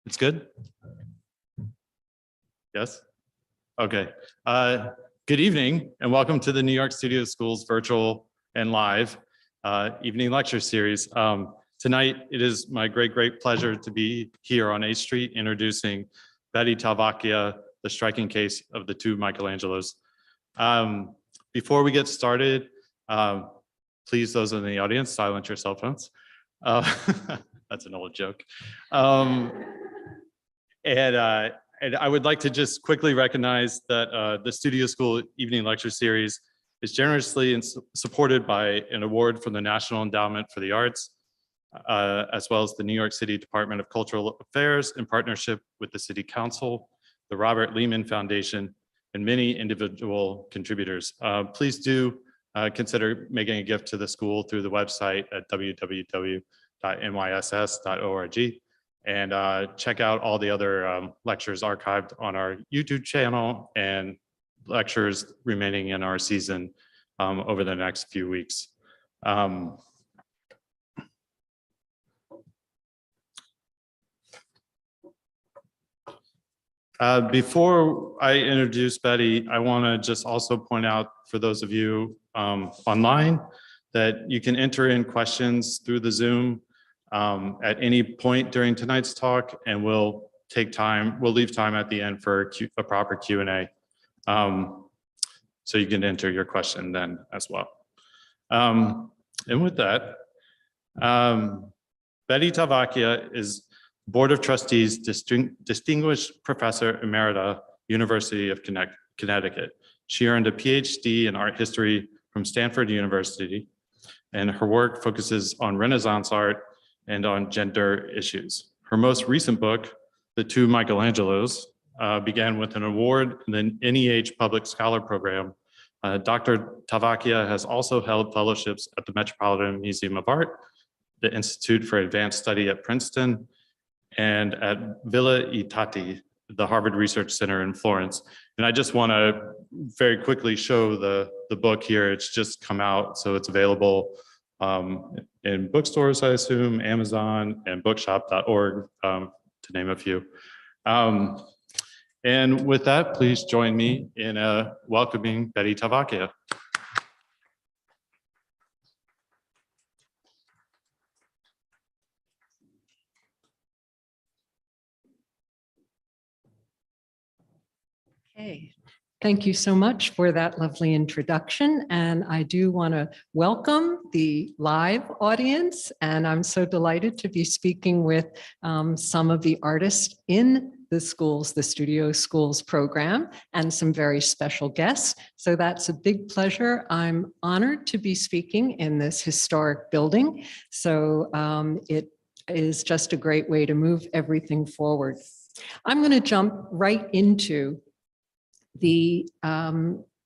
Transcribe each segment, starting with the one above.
It's good? Yes? Okay. Good evening and welcome to the New York Studio School's virtual and live evening lecture series. Tonight, it is my great pleasure to be here on 8th Street introducing Bette Talvacchia, the striking case of the two Michelangelos. Before we get started, please, those in the audience, silence your cell phones. That's an old joke. And I would like to just quickly recognize that the Studio School Evening Lecture Series is generously supported by an award from the National Endowment for the Arts, as well as the New York City Department of Cultural Affairs in partnership with the City Council, the Robert Lehman Foundation, and many individual contributors. Please do consider making a gift to the school through the website at www.nyss.org. And check out all the other lectures archived on our YouTube channel and lectures remaining in our season over the next few weeks. Before I introduce Bette, I want to just also point out for those of you online that you can enter in questions through the Zoom at any point during tonight's talk, and we'll leave time at the end for a proper Q&A. So you can enter your question then as well. And with that, Bette Talvacchia is Board of Trustees, Distinguished Professor Emerita, University of Connecticut. She earned a Ph.D. in art history from Stanford University, and her work focuses on Renaissance art and on gender issues. Her most recent book, The Two Michelangelos, began with an award in the NEH Public Scholar Program. Dr. Talvacchia has also held fellowships at the Metropolitan Museum of Art, the Institute for Advanced Study at Princeton, and at Villa I Tatti, the Harvard Research Center in Florence. And I just want to very quickly show the book here. It's just come out, so it's available in bookstores, I assume, Amazon, and bookshop.org, to name a few. And with that, please join me in welcoming Bette Talvacchia. Okay, thank you so much for that lovely introduction. And I do want to welcome the live audience. And I'm so delighted to be speaking with some of the artists in the schools, the Studio Schools program, and some very special guests. So that's a big pleasure. I'm honored to be speaking in this historic building. So it is just a great way to move everything forward. I'm going to jump right into the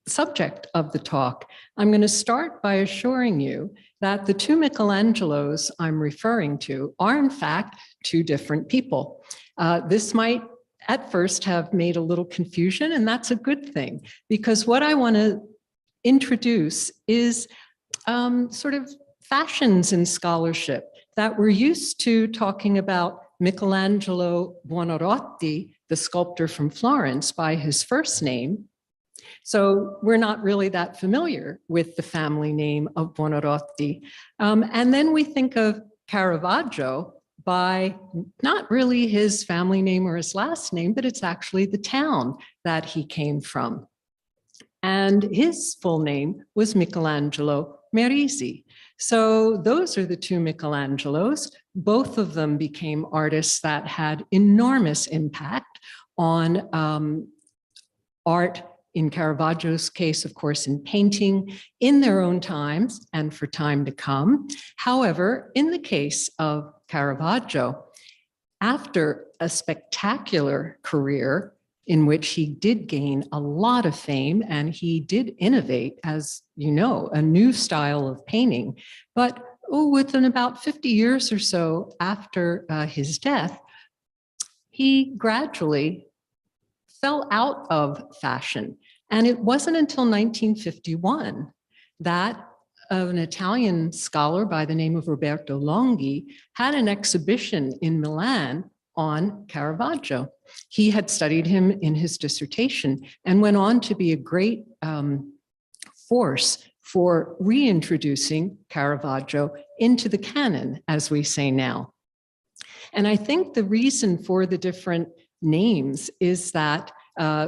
subject of the talk. I'm going to start by assuring you that the two Michelangelos I'm referring to are in fact two different people. This might at first have made a little confusion, and that's a good thing, because what I want to introduce is sort of fashions in scholarship that we're used to talking about Michelangelo Buonarroti, the sculptor from Florence, by his first name. So we're not really that familiar with the family name of Buonarroti. And then we think of Caravaggio by not really his family name or his last name, but it's actually the town that he came from. And his full name was Michelangelo Merisi. So those are the two Michelangelos. Both of them became artists that had enormous impact on art, in Caravaggio's case, of course, in painting, in their own times and for time to come. However, in the case of Caravaggio, after a spectacular career in which he did gain a lot of fame and he did innovate, as you know, a new style of painting, but within about 50 years or so after his death, he gradually fell out of fashion. And it wasn't until 1951 that an Italian scholar by the name of Roberto Longhi had an exhibition in Milan on Caravaggio. He had studied him in his dissertation and went on to be a great force for reintroducing Caravaggio into the canon, as we say now. And I think the reason for the different names is that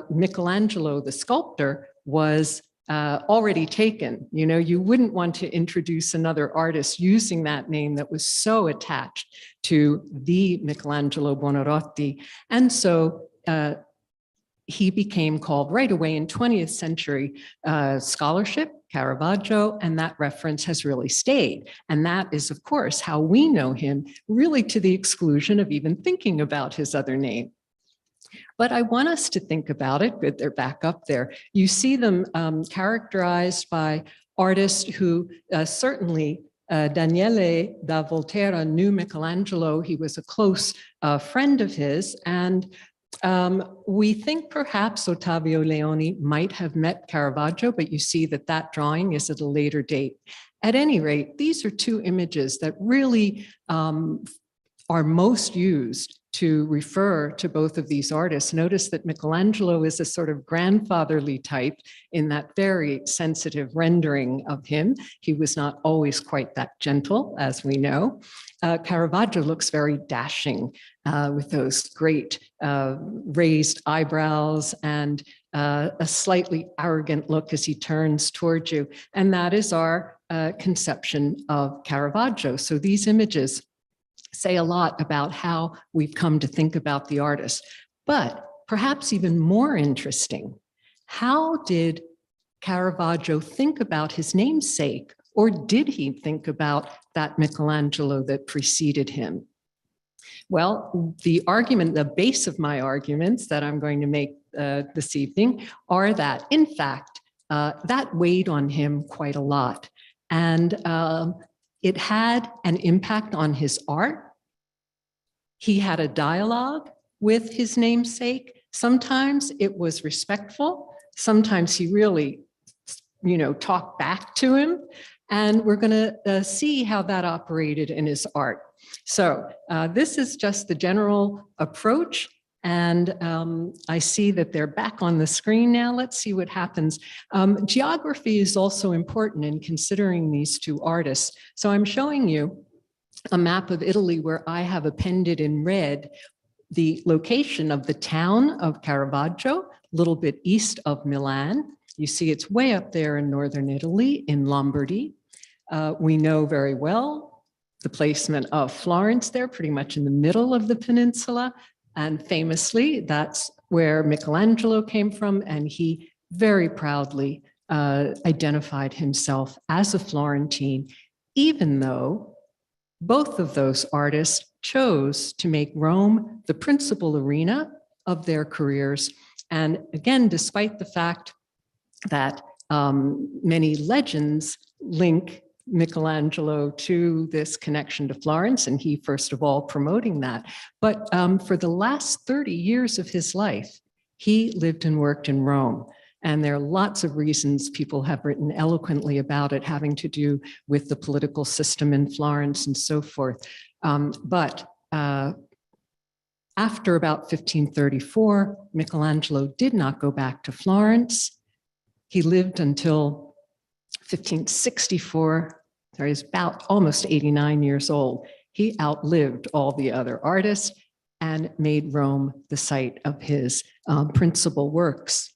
Michelangelo, the sculptor, was already taken. You know, you wouldn't want to introduce another artist using that name that was so attached to the Michelangelo Buonarroti. And so he became called right away in 20th century scholarship, Caravaggio, and that reference has really stayed. And that is, of course, how we know him, really to the exclusion of even thinking about his other name. But I want us to think about it. Good, they're back up there. You see them characterized by artists who certainly Daniele da Volterra knew Michelangelo. He was a close friend of his. And we think perhaps Ottavio Leoni might have met Caravaggio, but you see that that drawing is at a later date. At any rate, these are two images that really are most used to refer to both of these artists. Notice that Michelangelo is a sort of grandfatherly type in that very sensitive rendering of him. He was not always quite that gentle, as we know. Caravaggio looks very dashing with those great raised eyebrows and a slightly arrogant look as he turns towards you. And that is our conception of Caravaggio. So these images say a lot about how we've come to think about the artist. But perhaps even more interesting, how did Caravaggio think about his namesake? Or did he think about that Michelangelo that preceded him? Well, the argument, the base of my arguments that I'm going to make this evening are that, in fact, that weighed on him quite a lot. And it had an impact on his art. He had a dialogue with his namesake. Sometimes it was respectful. Sometimes he really, talked back to him. And we're going to see how that operated in his art. So this is just the general approach. And I see that they're back on the screen now. Let's see what happens. Geography is also important in considering these two artists. So I'm showing you a map of Italy where I have appended in red the location of the town of Caravaggio, a little bit east of Milan. You see it's way up there in northern Italy, in Lombardy. We know very well the placement of Florence there, pretty much in the middle of the peninsula. And famously, that's where Michelangelo came from, and he very proudly identified himself as a Florentine, even though both of those artists chose to make Rome the principal arena of their careers. And again, despite the fact that many legends link Michelangelo to this connection to Florence, and he first of all promoting that. But for the last 30 years of his life, he lived and worked in Rome. And there are lots of reasons people have written eloquently about it, having to do with the political system in Florence and so forth. But after about 1534, Michelangelo did not go back to Florence. He lived until 1564, so he's about almost 89 years old. He outlived all the other artists and made Rome the site of his principal works.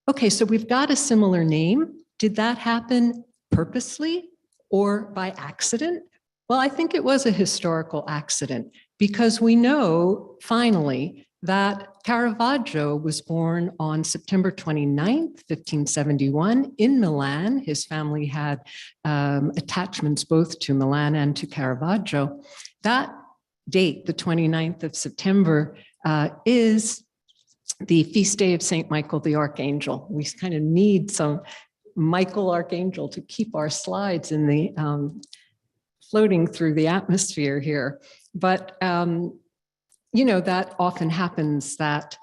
Okay, so we've got a similar name. Did that happen purposely or by accident? Well, I think it was a historical accident because we know finally that Caravaggio was born on September 29th, 1571 in Milan. His family had attachments both to Milan and to Caravaggio. That date, the 29th of September, is the feast day of Saint Michael the Archangel. We kind of need some Michael Archangel to keep our slides in the floating through the atmosphere here. But that often happens, that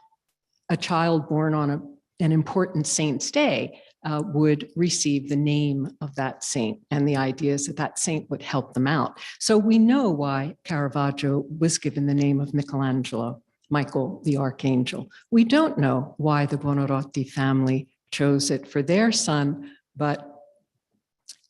a child born on an important saint's day would receive the name of that saint. And the idea is that that saint would help them out. So we know why Caravaggio was given the name of Michelangelo, Michael the Archangel. We don't know why the Buonarroti family chose it for their son, but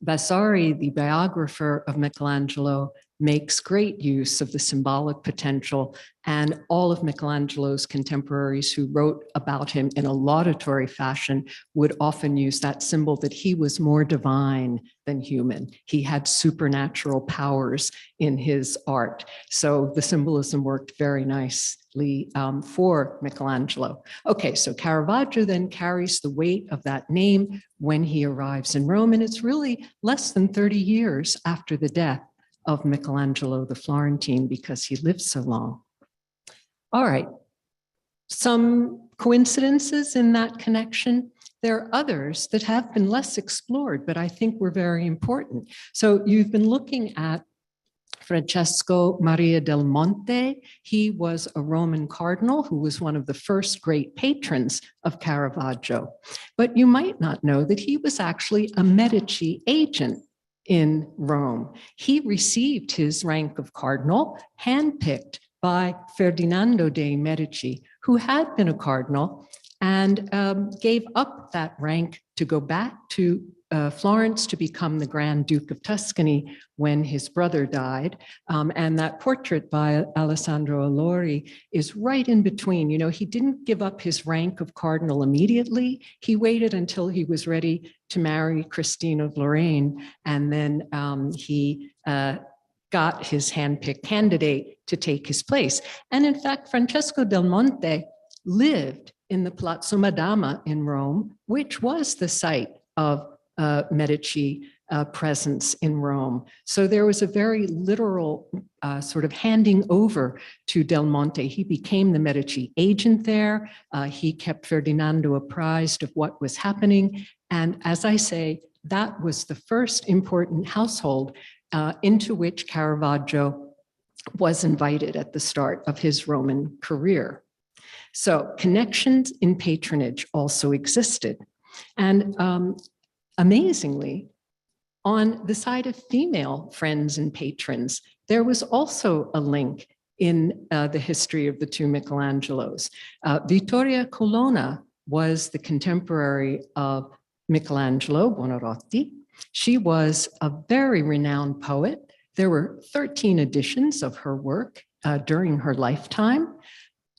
Vasari, the biographer of Michelangelo, makes great use of the symbolic potential, and all of Michelangelo's contemporaries who wrote about him in a laudatory fashion would often use that symbol that he was more divine than human. He had supernatural powers in his art. So the symbolism worked very nicely for Michelangelo. Okay, so Caravaggio then carries the weight of that name when he arrives in Rome, and it's really less than 30 years after the death of Michelangelo the Florentine, because he lived so long. All right, some coincidences in that connection. There are others that have been less explored, but I think were very important. So you've been looking at Francesco Maria del Monte. He was a Roman cardinal who was one of the first great patrons of Caravaggio. But you might not know that he was actually a Medici agent in Rome. He received his rank of cardinal handpicked by Ferdinando de' Medici, who had been a cardinal and gave up that rank to go back to Florence to become the Grand Duke of Tuscany when his brother died. And that portrait by Alessandro Allori is right in between. You know, he didn't give up his rank of cardinal immediately. He waited until he was ready to marry Christine of Lorraine, and then he got his handpicked candidate to take his place. And in fact, Francesco del Monte lived in the Palazzo Madama in Rome, which was the site of Medici presence in Rome. So there was a very literal sort of handing over to Del Monte. He became the Medici agent there. He kept Ferdinando apprised of what was happening. And as I say, that was the first important household into which Caravaggio was invited at the start of his Roman career. So connections in patronage also existed. And amazingly, on the side of female friends and patrons, there was also a link in the history of the two Michelangelos. Vittoria Colonna was the contemporary of Michelangelo Buonarroti. She was a very renowned poet. There were 13 editions of her work during her lifetime.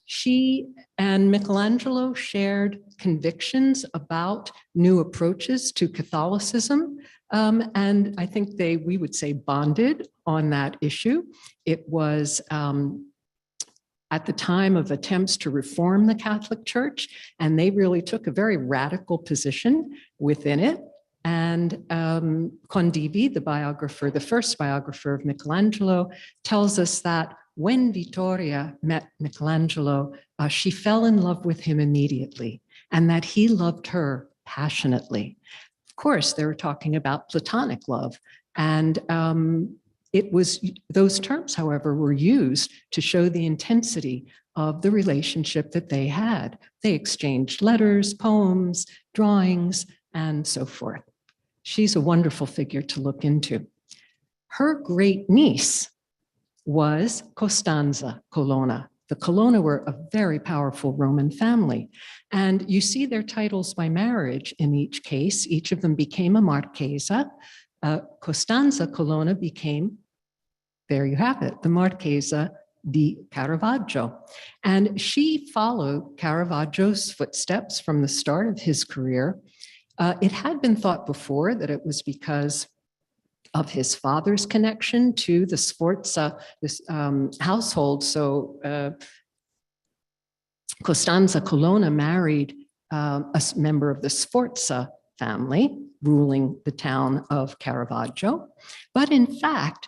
She and Michelangelo shared convictions about new approaches to Catholicism. And I think we would say, bonded on that issue. It was at the time of attempts to reform the Catholic Church, and they really took a very radical position within it. And Condivi, the biographer, the first biographer of Michelangelo, tells us that when Vittoria met Michelangelo, she fell in love with him immediately, and that he loved her passionately. Of course, they were talking about platonic love, and those terms, however, were used to show the intensity of the relationship that they had. They exchanged letters, poems, drawings, and so forth. She's a wonderful figure to look into. Her great niece was Costanza Colonna. The Colonna were a very powerful Roman family. And you see their titles by marriage in each case. Each of them became a Marchesa. Costanza Colonna became, there you have it, the Marchesa di Caravaggio. And she followed Caravaggio's footsteps from the start of his career. It had been thought before that it was because of his father's connection to the Sforza, this household. So Costanza Colonna married a member of the Sforza family, ruling the town of Caravaggio. But in fact,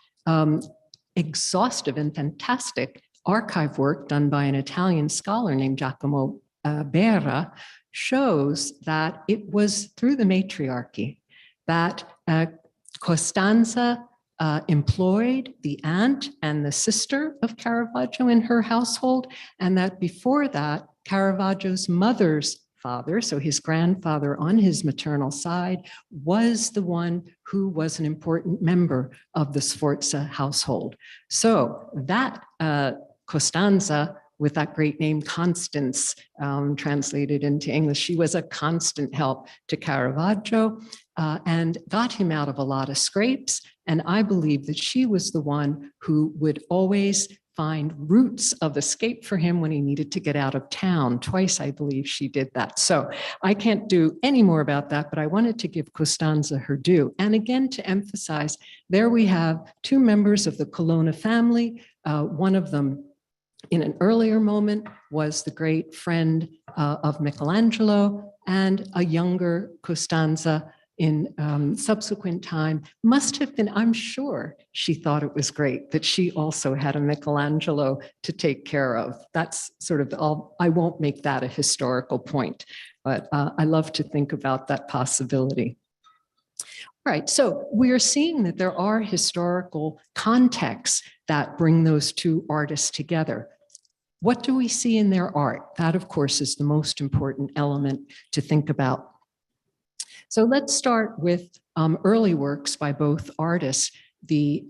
exhaustive and fantastic archive work done by an Italian scholar named Giacomo Berra shows that it was through the matriarchy that Costanza employed the aunt and the sister of Caravaggio in her household, and that before that, Caravaggio's mother's father, so his grandfather on his maternal side, was the one who was an important member of the Sforza household. So that Costanza, with that great name Constance, translated into English, she was a constant help to Caravaggio and got him out of a lot of scrapes. And I believe that she was the one who would always find routes of escape for him when he needed to get out of town. Twice, I believe she did that. So I can't do any more about that, but I wanted to give Costanza her due. And again, to emphasize, there we have two members of the Colonna family. One of them, in an earlier moment, was the great friend of Michelangelo, and a younger Costanza in subsequent time must have been, I'm sure she thought it was great that she also had a Michelangelo to take care of. That's sort of, I won't make that a historical point, but I love to think about that possibility. All right, so we're seeing that there are historical contexts that bring those two artists together. What do we see in their art? That, of course, is the most important element to think about. So let's start with early works by both artists. The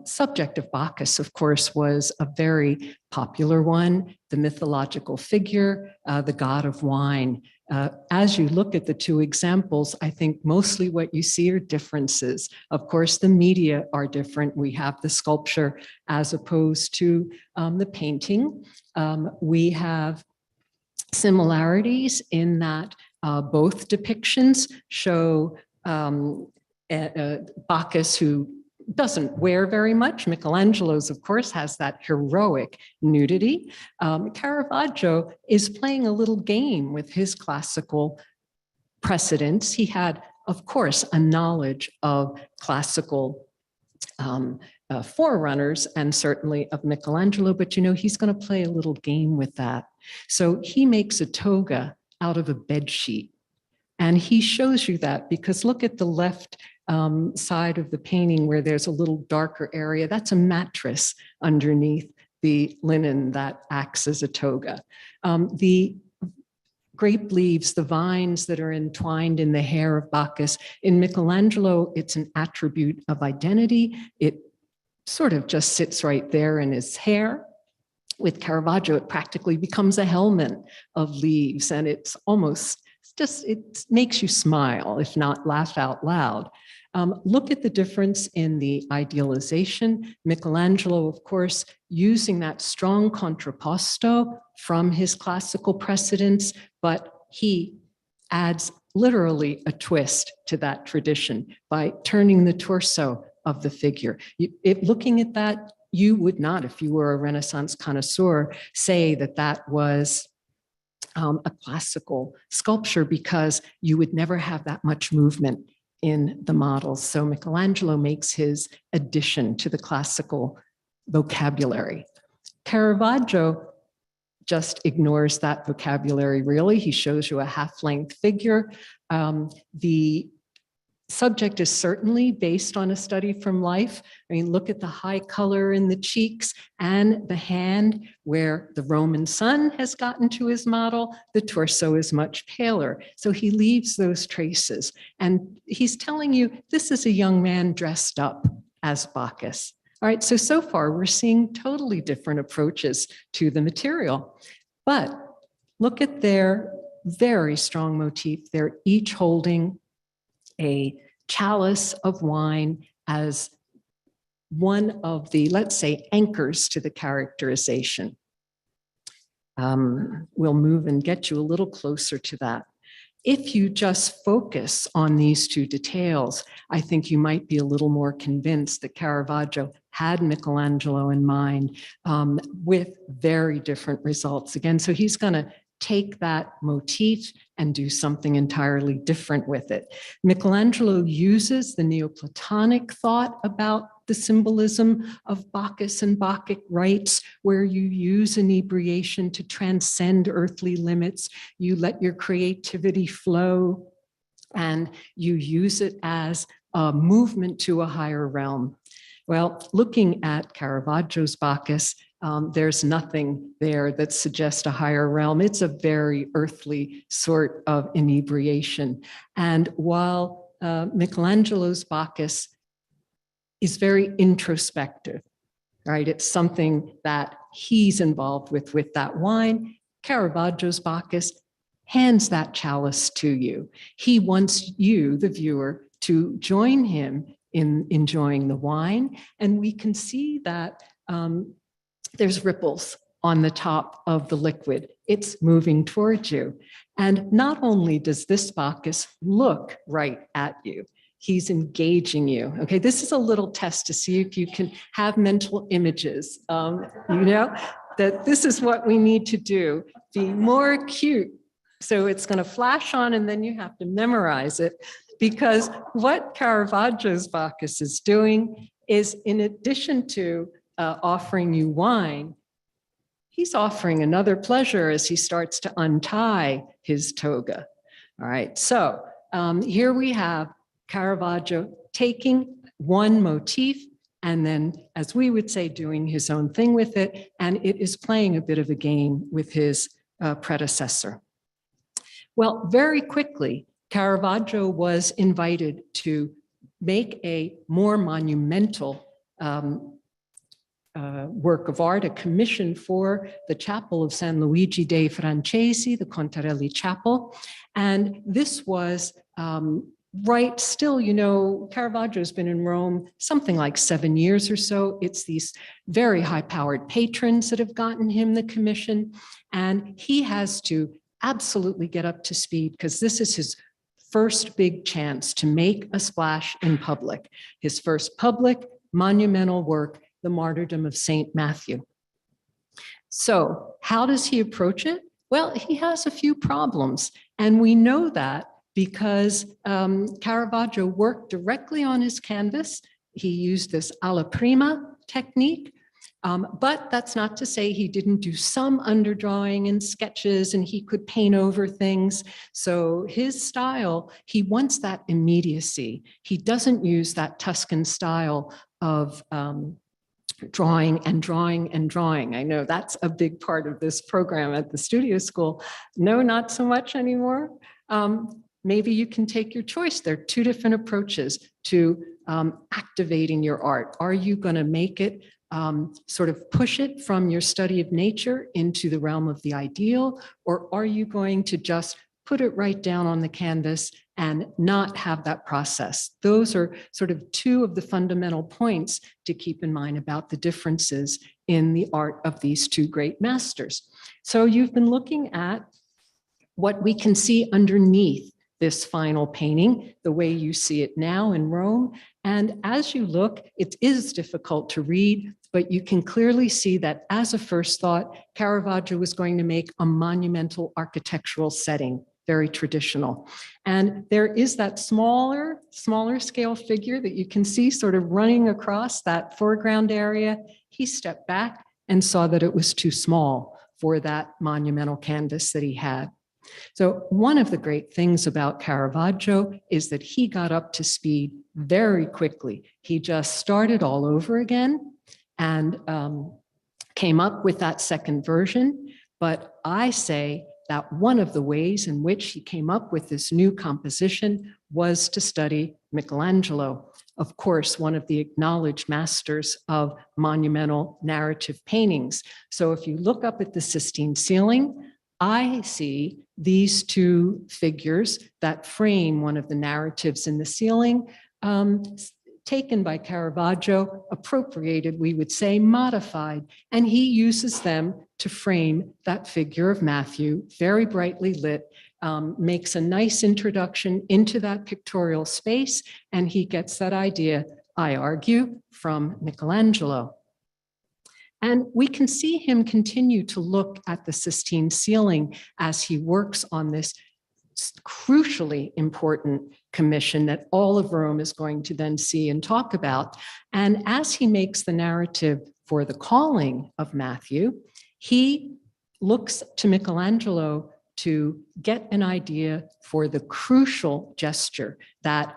subject of Bacchus, of course, was a very popular one, the mythological figure, the god of wine. As you look at the two examples, I think mostly what you see are differences. Of course, the media are different. We have the sculpture as opposed to the painting. We have similarities in that both depictions show Bacchus, who doesn't wear very much. Michelangelo's, of course, has that heroic nudity. Caravaggio is playing a little game with his classical precedents. He had, of course, a knowledge of classical forerunners and certainly of Michelangelo, but he's going to play a little game with that. So he makes a toga out of a bed sheet. And he shows you that because look at the left side of the painting where there's a little darker area. That's a mattress underneath the linen that acts as a toga. The grape leaves, the vines that are entwined in the hair of Bacchus, in Michelangelo, it's an attribute of identity. It sort of just sits right there in his hair. With Caravaggio, it practically becomes a helmet of leaves, and it's almost just, it makes you smile, if not laugh out loud. Look at the difference in the idealization. Michelangelo, of course, using that strong contrapposto from his classical precedents, but he adds literally a twist to that tradition by turning the torso of the figure. Looking at that, you would not, if you were a Renaissance connoisseur, say that that was a classical sculpture because you would never have that much movement in the models. So Michelangelo makes his addition to the classical vocabulary. Caravaggio just ignores that vocabulary, really. He shows you a half-length figure. The subject is certainly based on a study from life. I mean, look at the high color in the cheeks and the hand where the Roman sun has gotten to his model. The torso is much paler. So he leaves those traces. And he's telling you, this is a young man dressed up as Bacchus. All right, so far we're seeing totally different approaches to the material. But look at their very strong motif. They're each holding a chalice of wine as one of the, let's say, anchors to the characterization. We'll move and get you a little closer to that. If you just focus on these two details, I think you might be a little more convinced that Caravaggio had Michelangelo in mind with very different results. Again, so he's going to take that motif and do something entirely different with it. Michelangelo uses the Neoplatonic thought about the symbolism of Bacchus and Bacchic rites, where you use inebriation to transcend earthly limits. You let your creativity flow, and you use it as a movement to a higher realm. Well, looking at Caravaggio's Bacchus, There's nothing there that suggests a higher realm. It's a very earthly sort of inebriation. And while Michelangelo's Bacchus is very introspective, right? It's something that he's involved with that wine. Caravaggio's Bacchus hands that chalice to you. He wants you, the viewer, to join him in enjoying the wine. And we can see that there's ripples on the top of the liquid. It's moving towards you. And not only does this Bacchus look right at you, he's engaging you. Okay, this is a little test to see if you can have mental images. That this is what we need to do. Be more acute. So it's going to flash on and then you have to memorize it, because what Caravaggio's Bacchus is doing is, in addition to offering you wine, he's offering another pleasure as he starts to untie his toga. All right, so here we have Caravaggio taking one motif and then, as we would say, doing his own thing with it, and it is playing a bit of a game with his predecessor. Well, very quickly, Caravaggio was invited to make a more monumental work of art, a commission for the chapel of San Luigi dei Francesi, the Contarelli Chapel. And this was right still, Caravaggio's been in Rome something like 7 years or so. It's these very high-powered patrons that have gotten him the commission. And he has to absolutely get up to speed, because this is his first big chance to make a splash in public. His first public monumental work, the Martyrdom of Saint Matthew. So how does he approach it? Well, he has a few problems, and we know that because Caravaggio worked directly on his canvas. He used this alla prima technique, but that's not to say he didn't do some underdrawing and sketches, and he could paint over things. So his style, he wants that immediacy. He doesn't use that Tuscan style of drawing and drawing and drawing. I know that's a big part of this program at the studio school. No, not so much anymore. Maybe you can take your choice. There are two different approaches to activating your art. Are you going to make it sort of push it from your study of nature into the realm of the ideal, or are you going to just put it right down on the canvas and not have that process? Those are sort of two of the fundamental points to keep in mind about the differences in the art of these two great masters. So you've been looking at what we can see underneath this final painting, the way you see it now in Rome. And as you look, it is difficult to read, but you can clearly see that as a first thought, Caravaggio was going to make a monumental architectural setting, very traditional. And there is that smaller scale figure that you can see sort of running across that foreground area. He stepped back and saw that it was too small for that monumental canvas that he had. So one of the great things about Caravaggio is that he got up to speed very quickly. He just started all over again and came up with that second version. But I say that one of the ways in which he came up with this new composition was to study Michelangelo, of course, one of the acknowledged masters of monumental narrative paintings. So if you look up at the Sistine ceiling, I see these two figures that frame one of the narratives in the ceiling, taken by Caravaggio, appropriated, we would say, modified, and he uses them to frame that figure of Matthew, very brightly lit, makes a nice introduction into that pictorial space, and he gets that idea, I argue, from Michelangelo. And we can see him continue to look at the Sistine ceiling as he works on this crucially important commission that all of Rome is going to then see and talk about. And as he makes the narrative for the calling of Matthew, he looks to Michelangelo to get an idea for the crucial gesture that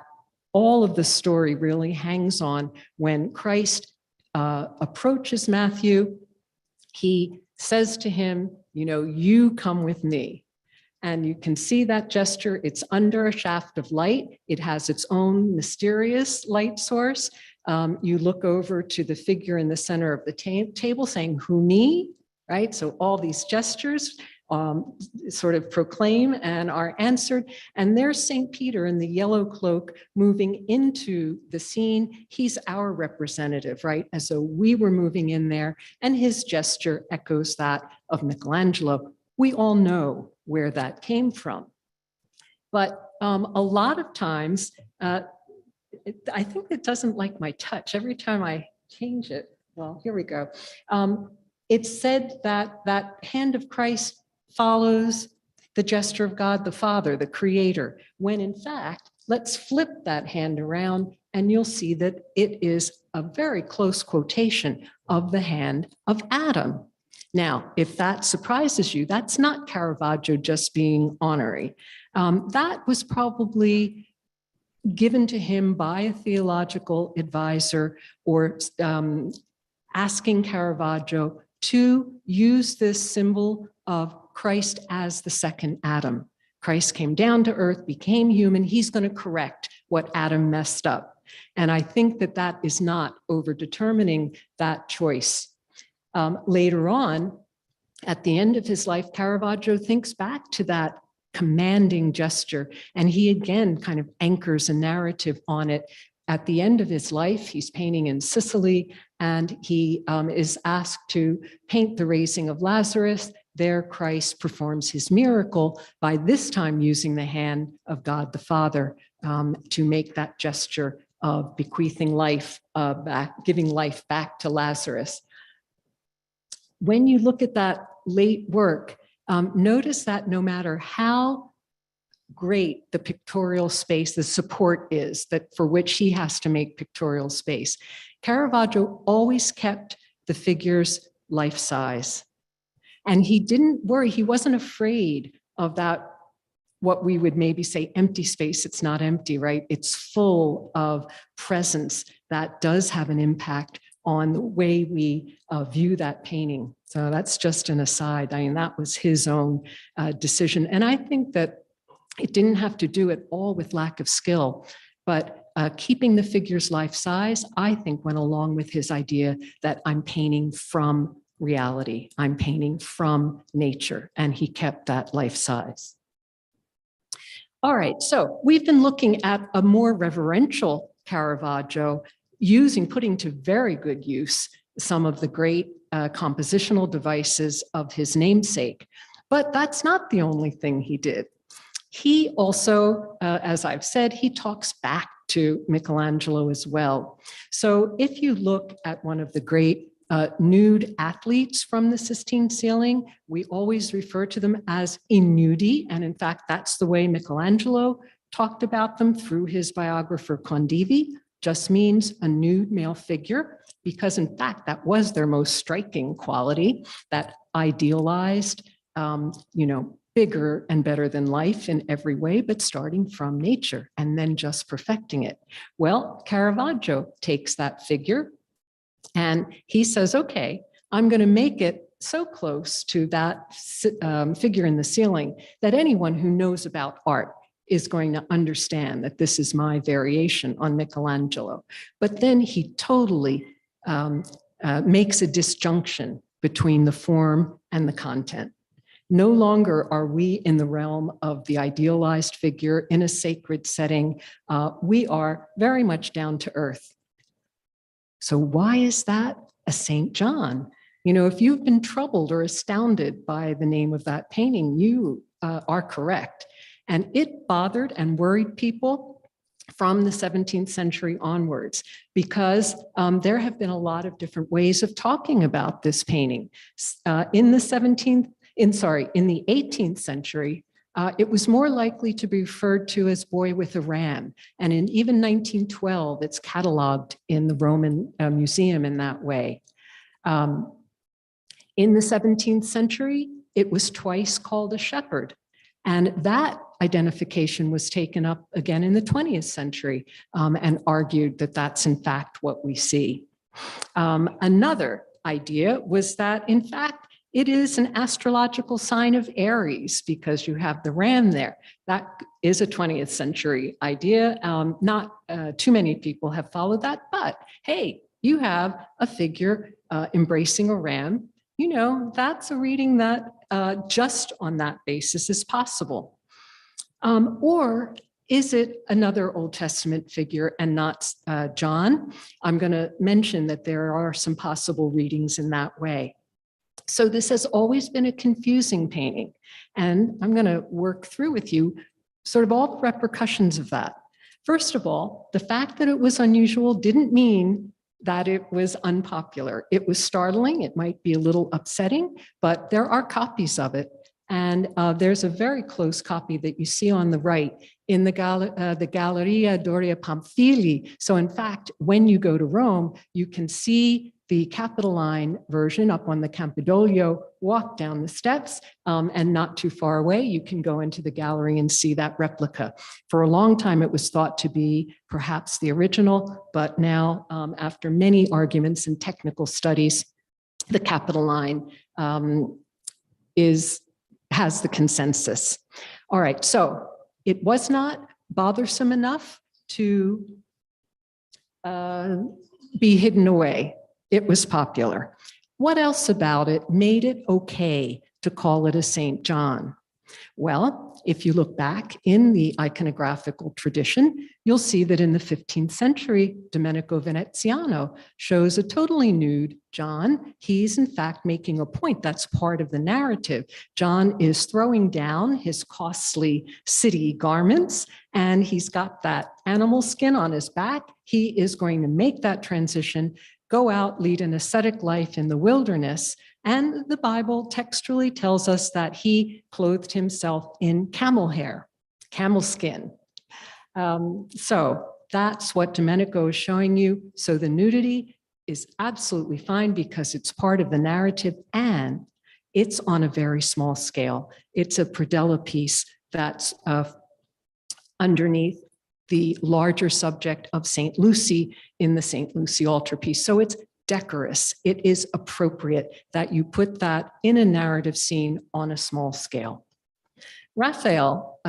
all of the story really hangs on when Christ approaches Matthew, he says to him, you come with me. And you can see that gesture. It's under a shaft of light. It has its own mysterious light source. You look over to the figure in the center of the table saying, who me, right? So all these gestures sort of proclaim and are answered. And there's St. Peter in the yellow cloak moving into the scene. He's our representative, right? As though we were moving in there, and his gesture echoes that of Michelangelo. We all know where that came from. But a lot of times, I think it doesn't like my touch. Every time I change it, well, here we go. It's said that that hand of Christ follows the gesture of God the Father, the Creator, when in fact, let's flip that hand around and you'll see that it is a very close quotation of the hand of Adam. Now, if that surprises you, that's not Caravaggio just being honorary. That was probably given to him by a theological advisor or asking Caravaggio to use this symbol of Christ as the second Adam. Christ came down to earth, became human. He's going to correct what Adam messed up. And I think that that is not overdetermining that choice. Later on, at the end of his life, Caravaggio thinks back to that commanding gesture, and he again kind of anchors a narrative on it. At the end of his life, he's painting in Sicily, and he is asked to paint the raising of Lazarus. There, Christ performs his miracle, by this time using the hand of God the Father to make that gesture of bequeathing life back, giving life back to Lazarus. When you look at that late work, notice that no matter how great the pictorial space, the support is that for which he has to make pictorial space, Caravaggio always kept the figures life-size. And he didn't worry, he wasn't afraid of that, what we would maybe say empty space. It's not empty, right? It's full of presence that does have an impact on the way we view that painting. So that's just an aside. I mean, that was his own decision. And I think that it didn't have to do it all with lack of skill, but keeping the figures life-size, I think went along with his idea that I'm painting from reality. I'm painting from nature, and he kept that life-size. All right, so we've been looking at a more reverential Caravaggio, putting to very good use some of the great compositional devices of his namesake. But that's not the only thing he did. He also, as I've said, he talks back to Michelangelo as well. So if you look at one of the great nude athletes from the Sistine ceiling, we always refer to them as nudity. And in fact, that's the way Michelangelo talked about them through his biographer Condivi. Just means a nude male figure, because in fact, that was their most striking quality, that idealized, bigger and better than life in every way, but starting from nature and then just perfecting it. Well, Caravaggio takes that figure and he says, okay, I'm going to make it so close to that figure in the ceiling that anyone who knows about art is going to understand that this is my variation on Michelangelo. But then he totally makes a disjunction between the form and the content. No longer are we in the realm of the idealized figure in a sacred setting. We are very much down to earth. So why is that a St. John? If you've been troubled or astounded by the name of that painting, you are correct. And it bothered and worried people from the 17th century onwards, because there have been a lot of different ways of talking about this painting. In the 18th century, it was more likely to be referred to as boy with a ram. And in even 1912, it's cataloged in the Roman Museum in that way. In the 17th century, it was twice called a shepherd. And that identification was taken up again in the 20th century and argued that that's in fact what we see. Another idea was that, in fact, it is an astrological sign of Aries because you have the ram there. That is a 20th century idea. Not too many people have followed that, but hey, you have a figure embracing a ram. You know, that's a reading that just on that basis is possible. Or is it another Old Testament figure and not John? I'm going to mention that there are some possible readings in that way. So this has always been a confusing painting, and I'm going to work through with you sort of all the repercussions of that. First of all, the fact that it was unusual didn't mean that it was unpopular. It was startling. It might be a little upsetting, but there are copies of it. And there's a very close copy that you see on the right in the Galleria Doria Pamphili. So in fact, when you go to Rome, you can see the Capitoline version up on the Campidoglio, walk down the steps, and not too far away, you can go into the gallery and see that replica. For a long time, it was thought to be perhaps the original, but now, after many arguments and technical studies, the Capitoline has the consensus. All right, so it was not bothersome enough to be hidden away. It was popular. What else about it made it okay to call it a St. John? Well, if you look back in the iconographical tradition, you'll see that in the 15th century, Domenico Veneziano shows a totally nude John. He's in fact making a point. That's part of the narrative. John is throwing down his costly city garments, and he's got that animal skin on his back. He is going to make that transition, go out, lead an ascetic life in the wilderness. And the Bible textually tells us that he clothed himself in camel hair, camel skin. So that's what Domenico is showing you. So the nudity is absolutely fine because it's part of the narrative and it's on a very small scale. It's a predella piece that's underneath the larger subject of St. Lucy in the St. Lucy altarpiece. So it's decorous. It is appropriate that you put that in a narrative scene on a small scale. Raphael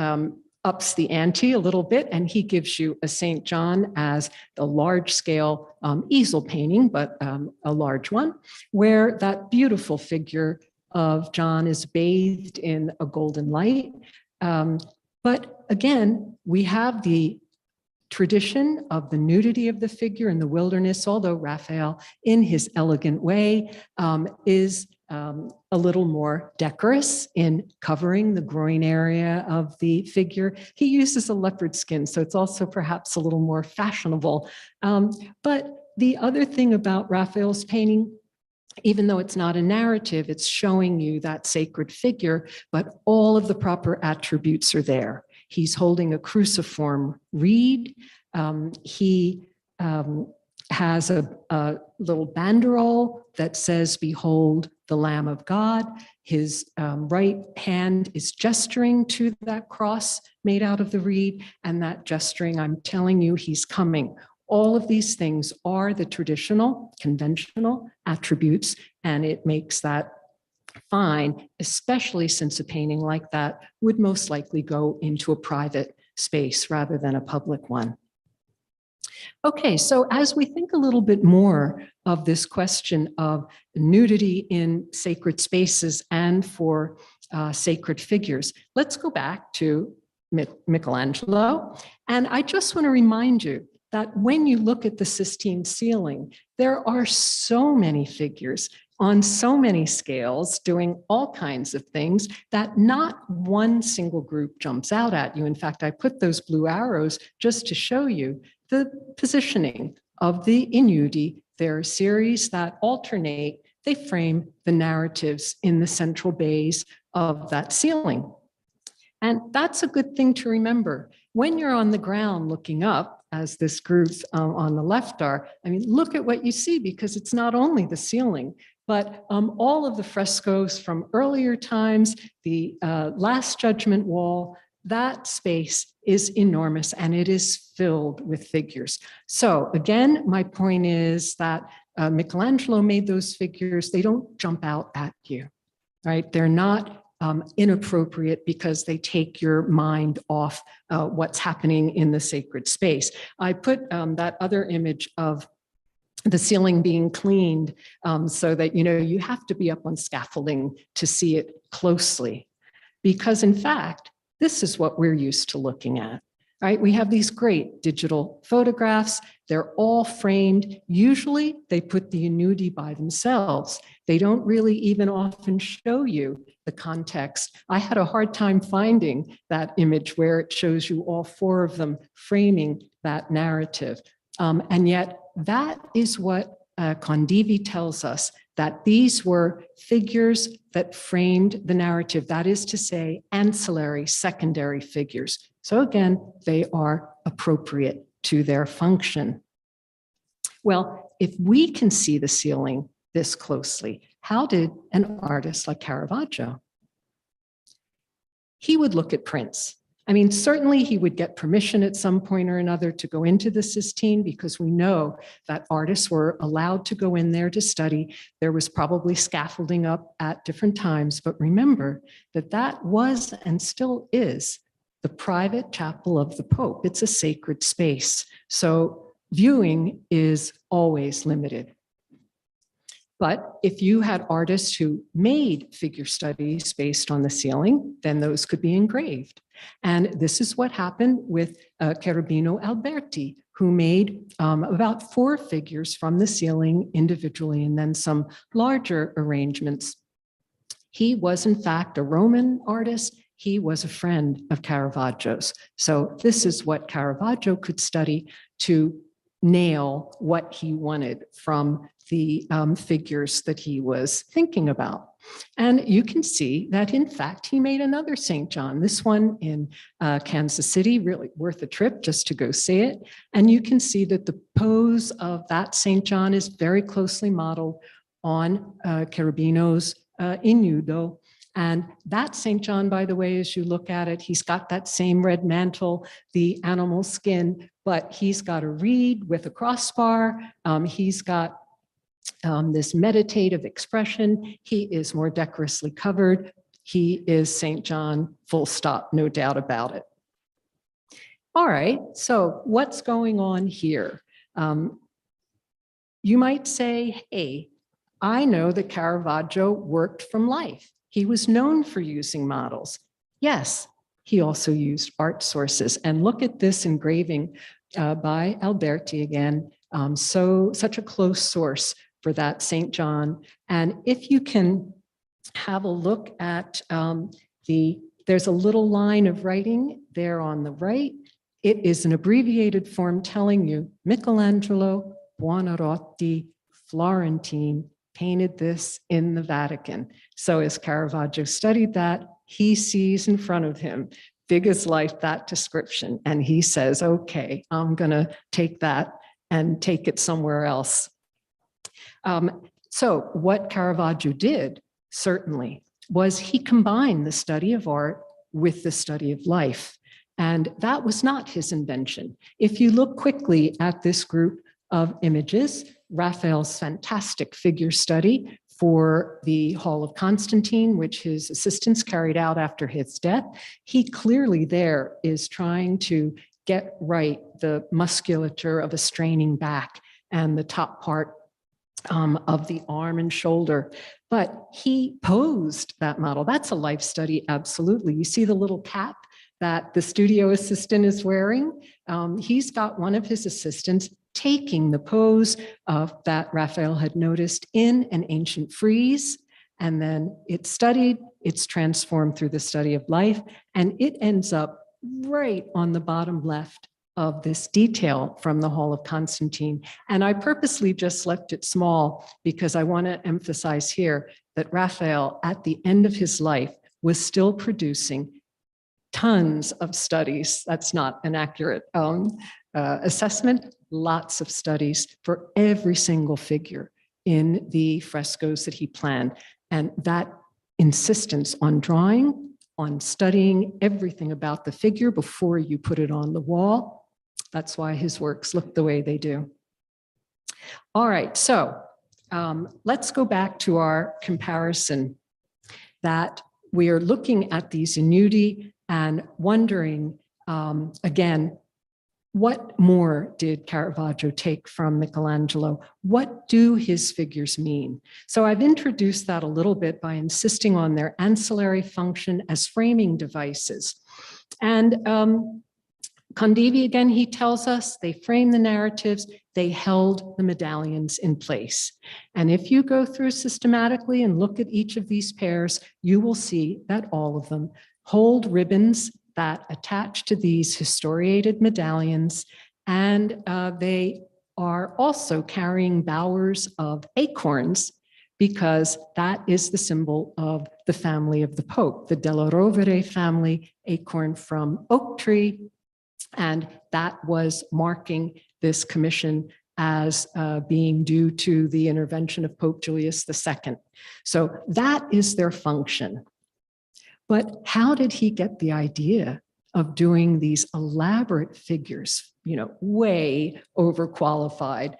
ups the ante a little bit, and he gives you a St. John as the large scale easel painting, but a large one, where that beautiful figure of John is bathed in a golden light. But again, we have the tradition of the nudity of the figure in the wilderness, although Raphael, in his elegant way, is a little more decorous in covering the groin area of the figure. He uses a leopard skin, so it's also perhaps a little more fashionable. But the other thing about Raphael's painting, even though it's not a narrative, it's showing you that sacred figure, but all of the proper attributes are there. He's holding a cruciform reed. He has a little banderole that says, "Behold the Lamb of God." His right hand is gesturing to that cross made out of the reed, and that gesturing, I'm telling you, he's coming. All of these things are the traditional, conventional attributes, and it makes that fine, especially since a painting like that would most likely go into a private space rather than a public one. Okay, so as we think a little bit more of this question of nudity in sacred spaces and for sacred figures, let's go back to Michelangelo. And I just want to remind you that when you look at the Sistine ceiling, there are so many figures on so many scales doing all kinds of things that not one single group jumps out at you. In fact, I put those blue arrows just to show you the positioning of the ignudi. There are series that alternate. They frame the narratives in the central bays of that ceiling. And that's a good thing to remember. When you're on the ground looking up, as this group on the left are, I mean, look at what you see, because it's not only the ceiling, but all of the frescoes from earlier times, the Last Judgment wall, that space is enormous and it is filled with figures. So again, my point is that Michelangelo made those figures, they don't jump out at you, right? They're not inappropriate because they take your mind off what's happening in the sacred space. I put that other image of the ceiling being cleaned so that, you have to be up on scaffolding to see it closely. Because in fact, this is what we're used to looking at, right? We have these great digital photographs. They're all framed. Usually they put the nudity by themselves. They don't really even often show you the context. I had a hard time finding that image where it shows you all four of them framing that narrative. And yet that is what Condivi tells us, that these were figures that framed the narrative. That is to say, ancillary, secondary figures. So again, they are appropriate to their function. Well, if we can see the ceiling this closely, how did an artist like Caravaggio? He would look at prints. I mean, certainly he would get permission at some point or another to go into the Sistine, because we know that artists were allowed to go in there to study. There was probably scaffolding up at different times, but remember that that was and still is the private chapel of the Pope. It's a sacred space. So viewing is always limited. But if you had artists who made figure studies based on the ceiling, then those could be engraved. And this is what happened with Cherubino Alberti, who made about 4 figures from the ceiling individually, and then some larger arrangements. He was, in fact, a Roman artist. He was a friend of Caravaggio's. So this is what Caravaggio could study to nail what he wanted from the figures that he was thinking about. And you can see that, in fact, he made another St. John, this one in Kansas City, really worth a trip just to go see it. And you can see that the pose of that St. John is very closely modeled on Cherubino's in nudo. And that St. John, by the way, as you look at it, he's got that same red mantle, the animal skin, but he's got a reed with a crossbar. He's got this meditative expression. He is more decorously covered. He is St. John, full stop, no doubt about it. All right, so what's going on here? You might say, hey, I know that Caravaggio worked from life. He was known for using models. Yes, he also used art sources. And look at this engraving by Alberti again. Such a close source for that St. John. And if you can have a look at there's a little line of writing there on the right. It is an abbreviated form telling you Michelangelo Buonarroti, Florentine, painted this in the Vatican. So as Caravaggio studied that, he sees in front of him, big as life, that description. And he says, okay, I'm gonna take that and take it somewhere else. So what Caravaggio did, certainly, was he combined the study of art with the study of life. And that was not his invention. If you look quickly at this group of images, Raphael's fantastic figure study for the Hall of Constantine, which his assistants carried out after his death, he clearly there is trying to get right the musculature of a straining back and the top part of the arm and shoulder. But he posed that model. That's a life study, absolutely. You see the little cap that the studio assistant is wearing? He's got one of his assistants taking the pose of that Raphael had noticed in an ancient frieze, and then it's studied, it's transformed through the study of life, and it ends up right on the bottom left of this detail from the Hall of Constantine. And I purposely just left it small because I want to emphasize here that Raphael, at the end of his life, was still producing tons of studies. That's not an accurate assessment. Lots of studies for every single figure in the frescoes that he planned. And that insistence on drawing, on studying everything about the figure before you put it on the wall, that's why his works look the way they do. All right, so let's go back to our comparison that we are looking at these in nudity and wondering, again, what more did Caravaggio take from Michelangelo? What do his figures mean? So I've introduced that a little bit by insisting on their ancillary function as framing devices. And Condivi, again, he tells us they frame the narratives, they held the medallions in place. And if you go through systematically and look at each of these pairs, you will see that all of them hold ribbons that attach to these historiated medallions, and they are also carrying bowers of acorns, because that is the symbol of the family of the Pope, the Della Rovere family, acorn from oak tree, and that was marking this commission as being due to the intervention of Pope Julius II. So that is their function. But how did he get the idea of doing these elaborate figures, way overqualified?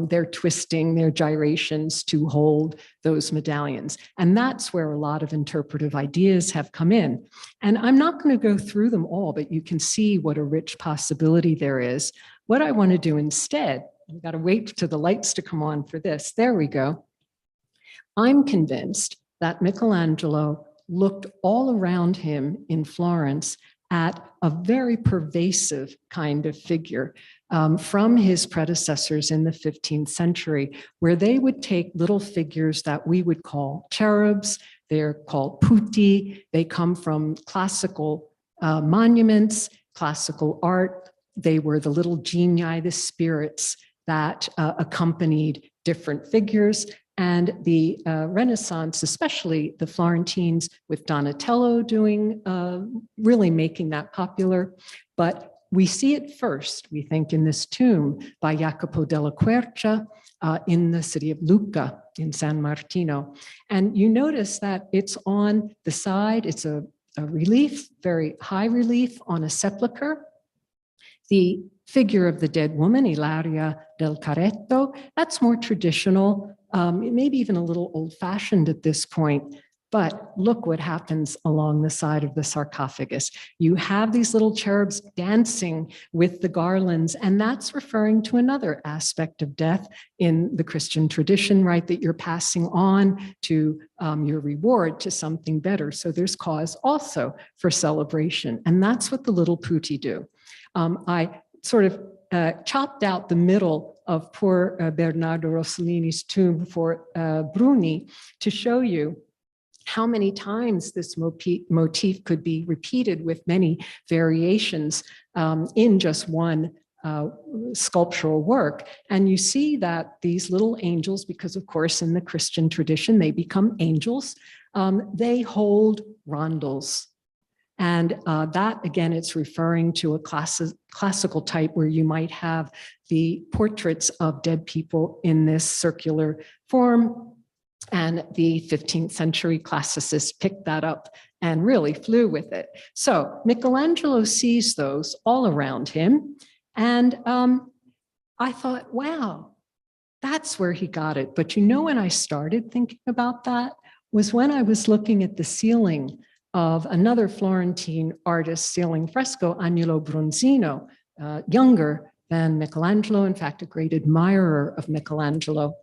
They're twisting their gyrations to hold those medallions. And that's where a lot of interpretive ideas have come in. And I'm not going to go through them all, but you can see what a rich possibility there is. What I want to do instead, I've got to wait for the lights to come on for this. There we go. I'm convinced that Michelangelo looked all around him in Florence at a very pervasive kind of figure from his predecessors in the 15th century, where they would take little figures that we would call cherubs. They're called putti. They come from classical monuments, classical art. They were the little genii, the spirits that accompanied different figures. And the Renaissance, especially the Florentines with Donatello doing, really making that popular. But we see it first, we think, in this tomb by Jacopo della Quercia in the city of Lucca in San Martino. And you notice that it's on the side, it's a relief, very high relief on a sepulcher. The figure of the dead woman, Ilaria del Carretto, that's more traditional, maybe even a little old-fashioned at this point. But look what happens along the side of the sarcophagus. You have these little cherubs dancing with the garlands, and that's referring to another aspect of death in the Christian tradition, right? That you're passing on to your reward to something better. So there's cause also for celebration, and that's what the little putti do. I sort of chopped out the middle of poor Bernardo Rossellini's tomb for Bruni to show you how many times this motif could be repeated with many variations in just one sculptural work. And you see that these little angels, because of course in the Christian tradition they become angels, they hold rondels. And that, again, it's referring to a classical type where you might have the portraits of dead people in this circular form. And the 15th century classicists picked that up and really flew with it. So Michelangelo sees those all around him. And I thought, wow, that's where he got it. But when I started thinking about that was when I was looking at the ceiling of another Florentine artist ceiling fresco, Agnolo Bronzino, younger than Michelangelo, in fact, a great admirer of Michelangelo.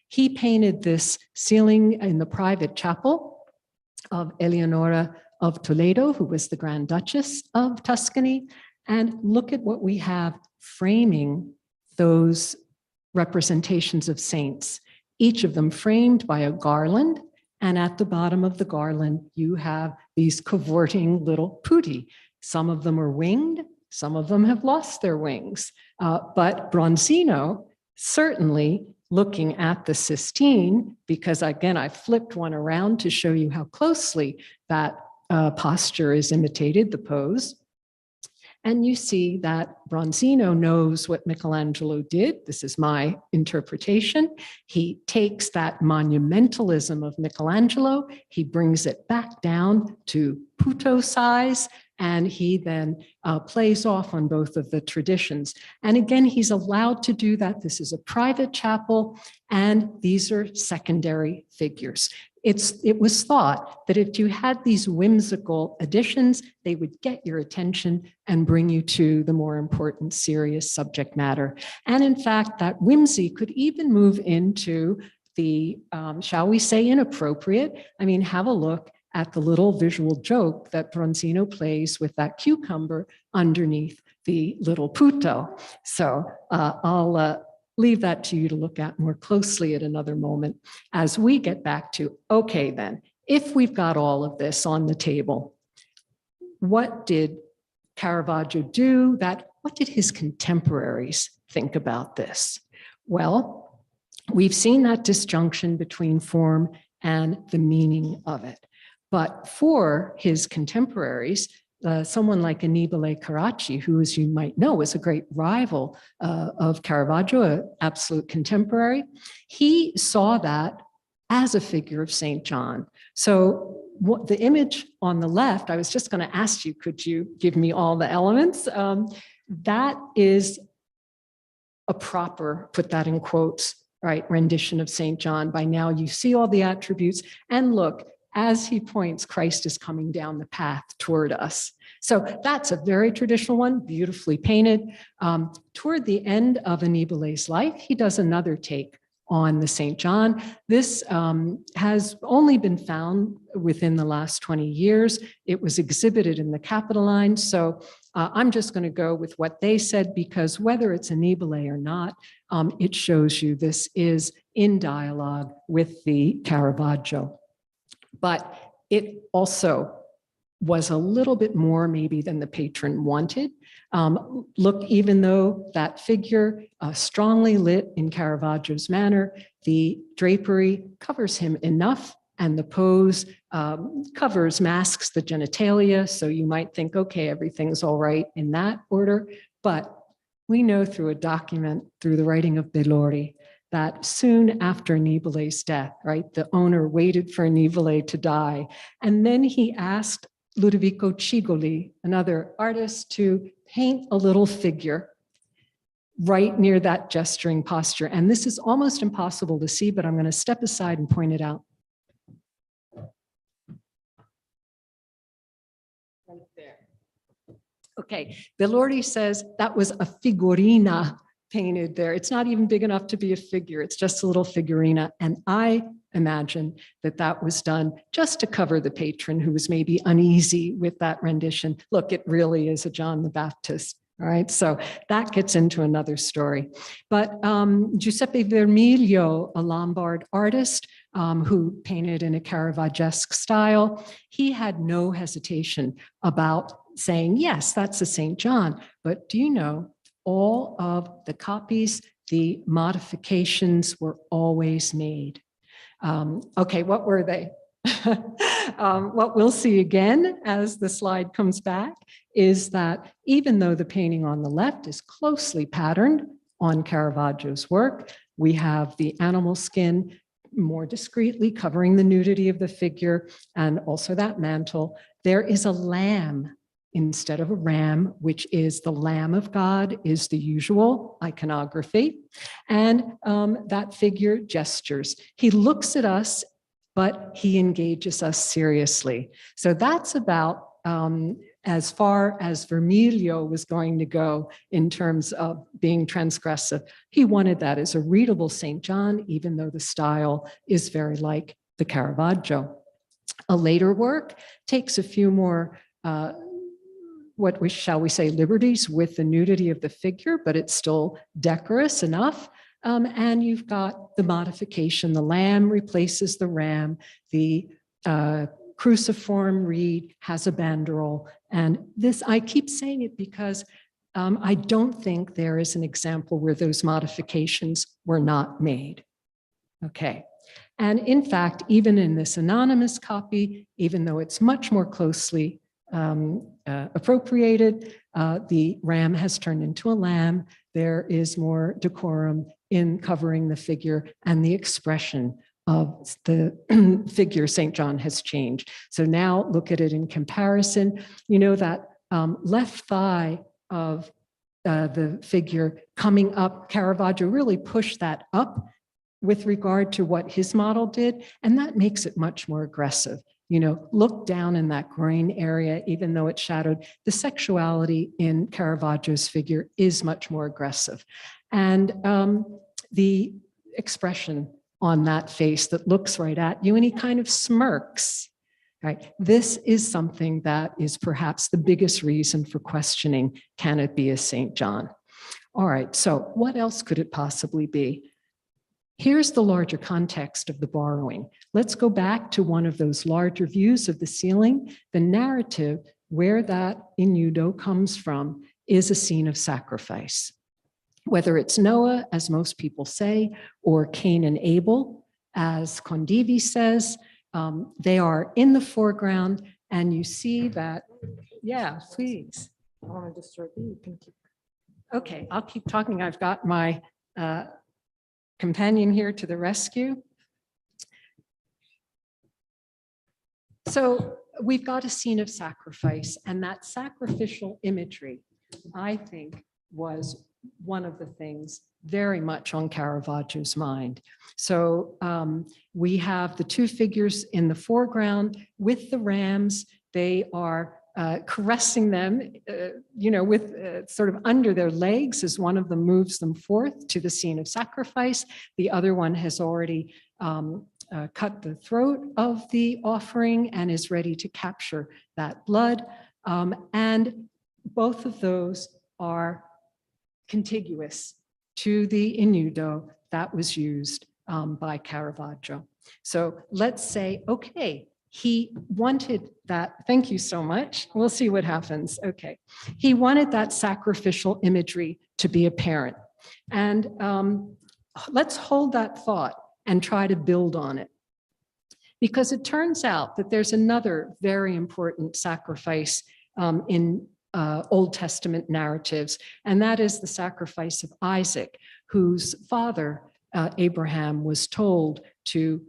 He painted this ceiling in the private chapel of Eleonora of Toledo, who was the Grand Duchess of Tuscany. And look at what we have framing those representations of saints, each of them framed by a garland. And at the bottom of the garland, you have these cavorting little putti. Some of them are winged, some of them have lost their wings. But Bronzino, certainly looking at the Sistine, because again, I flipped one around to show you how closely that posture is imitated, the pose. And you see that Bronzino knows what Michelangelo did. This is my interpretation. He takes that monumentalism of Michelangelo, he brings it back down to Puto size, And he then plays off on both of the traditions. And again, he's allowed to do that. This is a private chapel, and these are secondary figures. It was thought that if you had these whimsical additions, they would get your attention and bring you to the more important, serious subject matter. And in fact, that whimsy could even move into the, shall we say, inappropriate. I mean, have a look at the little visual joke that Bronzino plays with that cucumber underneath the little puto. So I'll leave that to you to look at more closely at another moment as we get back to, okay, then, if we've got all of this on the table, what did Caravaggio do? What did his contemporaries think about this? Well, we've seen that disjunction between form and the meaning of it. But for his contemporaries, someone like Annibale Carracci, who, as you might know, was a great rival of Caravaggio, an absolute contemporary, he saw that as a figure of St. John. So what the image on the left, I was just going to ask you, could you give me all the elements? That is a proper, put that in quotes, right, rendition of St. John. By now you see all the attributes, and look, as he points, Christ is coming down the path toward us. So that's a very traditional one, beautifully painted. Toward the end of Annibale's life, he does another take on the St. John. This has only been found within the last 20 years. It was exhibited in the Capitoline. So I'm just going to go with what they said, because whether it's Annibale or not, it shows you this is in dialogue with the Caravaggio. But it also was a little bit more maybe than the patron wanted. Look, even though that figure strongly lit in Caravaggio's manner, the drapery covers him enough, and the pose masks the genitalia. So you might think, okay, everything's all right in that order. But we know through a document, through the writing of Bellori, that soon after Annibale's death, right, the owner waited for Annibale to die. And then he asked Ludovico Cigoli, another artist, to paint a little figure right near that gesturing posture. And this is almost impossible to see, but I'm going to step aside and point it out. Right there. Okay, Bellori says that was a figurina painted there. It's not even big enough to be a figure. It's just a little figurina. And I imagine that that was done just to cover the patron who was maybe uneasy with that rendition. Look, it really is a John the Baptist. All right, so that gets into another story. But Giuseppe Vermiglio, a Lombard artist who painted in a Caravaggesque style, he had no hesitation about saying, yes, that's a St. John. But do you know, all of the copies, the modifications were always made. Okay, what were they? What we'll see again as the slide comes back is that even though the painting on the left is closely patterned on Caravaggio's work, we have the animal skin more discreetly covering the nudity of the figure, and also that mantle. There is a lamb instead of a ram, which is the Lamb of God, is the usual iconography. And that figure gestures. He looks at us, but he engages us seriously. So that's about as far as Vermiglio was going to go in terms of being transgressive. He wanted that as a readable St. John, even though the style is very like the Caravaggio. A later work takes a few more shall we say, liberties with the nudity of the figure, but it's still decorous enough. And you've got the modification. The lamb replaces the ram. The cruciform reed has a banderole. And this, I keep saying it because I don't think there is an example where those modifications were not made. Okay. And in fact, even in this anonymous copy, even though it's much more closely appropriated, the ram has turned into a lamb. There is more decorum in covering the figure and the expression of the figure St. John has changed. So now look at it in comparison. You know that left thigh of the figure coming up, Caravaggio really pushed that up with regard to what his model did, and that makes it much more aggressive. You know, look down in that groin area, even though it's shadowed. The sexuality in Caravaggio's figure is much more aggressive. And the expression on that face that looks right at you, and he kind of smirks, right? This is something that is perhaps the biggest reason for questioning, can it be a St. John? All right, so what else could it possibly be? Here's the larger context of the borrowing. Let's go back to one of those larger views of the ceiling. The narrative where that innuendo comes from is a scene of sacrifice. Whether it's Noah, as most people say, or Cain and Abel, as Condivi says, they are in the foreground, and you see that, yeah, please. I want to disturb you. You can keep. Okay, I'll keep talking. I've got my companion here to the rescue. So we've got a scene of sacrifice, and that sacrificial imagery, I think, was one of the things very much on Caravaggio's mind. So we have the two figures in the foreground with the rams. They are caressing them, you know, with sort of under their legs as one of them moves them forth to the scene of sacrifice. The other one has already cut the throat of the offering and is ready to capture that blood. And both of those are contiguous to the innuendo that was used by Caravaggio. So let's say, okay, he wanted that. Thank you so much. We'll see what happens. Okay. He wanted that sacrificial imagery to be apparent. And let's hold that thought and try to build on it. Because it turns out that there's another very important sacrifice in Old Testament narratives, and that is the sacrifice of Isaac, whose father, Abraham, was told to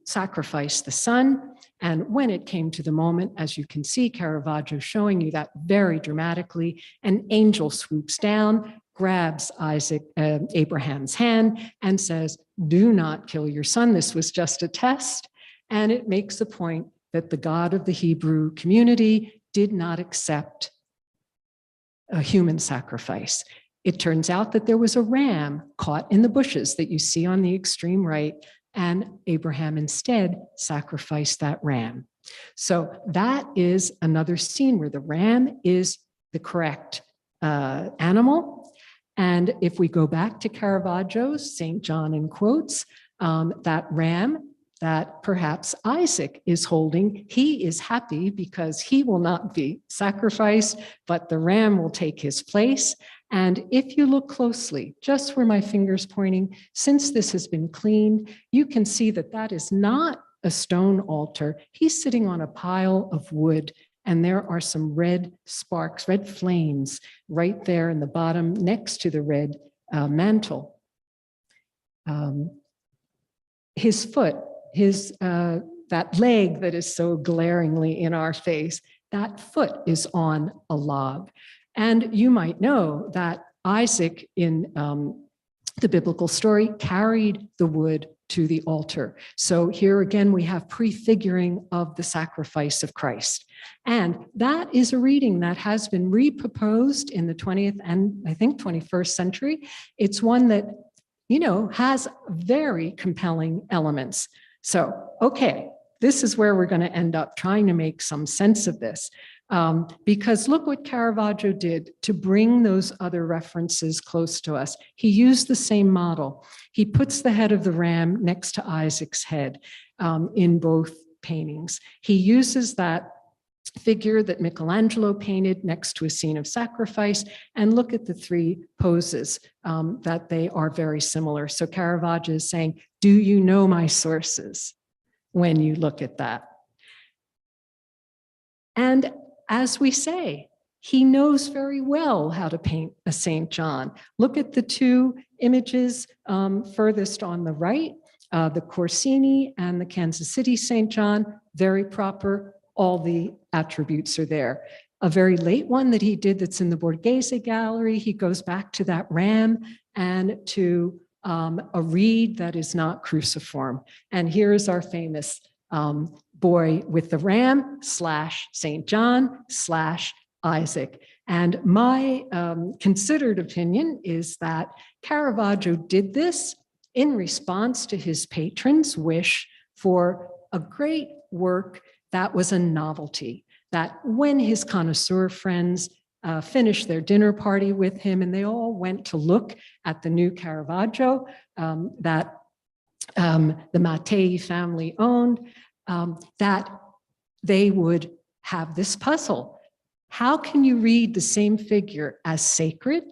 sacrifice the son. And when it came to the moment, as you can see, Caravaggio showing you that very dramatically, an angel swoops down, grabs Abraham's hand and says, "Do not kill your son. This was just a test." And it makes the point that the God of the Hebrew community did not accept a human sacrifice. It turns out that there was a ram caught in the bushes that you see on the extreme right, and Abraham instead sacrificed that ram. So that is another scene where the ram is the correct animal. And if we go back to Caravaggio's St. John in quotes, that ram that perhaps Isaac is holding, he is happy because he will not be sacrificed, but the ram will take his place. And if you look closely, just where my finger's pointing, since this has been cleaned, you can see that that is not a stone altar. He's sitting on a pile of wood, and there are some red sparks, red flames right there in the bottom next to the red mantle. His foot, that leg that is so glaringly in our face, that foot is on a log. And you might know that Isaac in the biblical story carried the wood to the altar. So here again, we have prefiguring of the sacrifice of Christ. And that is a reading that has been reproposed in the 20th and I think 21st century. It's one that, you know, has very compelling elements. So, okay, this is where we're going to end up trying to make some sense of this. Because look what Caravaggio did to bring those other references close to us. He used the same model. He puts the head of the ram next to Isaac's head in both paintings. He uses that figure that Michelangelo painted next to a scene of sacrifice, and look at the three poses that they are very similar. So Caravaggio is saying, do you know my sources when you look at that? And as we say, he knows very well how to paint a St. John. Look at the two images furthest on the right. The Corsini and the Kansas City St. John, very proper. All the attributes are there. A very late one that he did that's in the Borghese Gallery, he goes back to that ram and to a reed that is not cruciform. And here's our famous boy with the ram / St. John / Isaac. And my considered opinion is that Caravaggio did this in response to his patron's wish for a great work that was a novelty, that when his connoisseur friends finished their dinner party with him and they all went to look at the new Caravaggio that the Mattei family owned, that they would have this puzzle. How can you read the same figure as sacred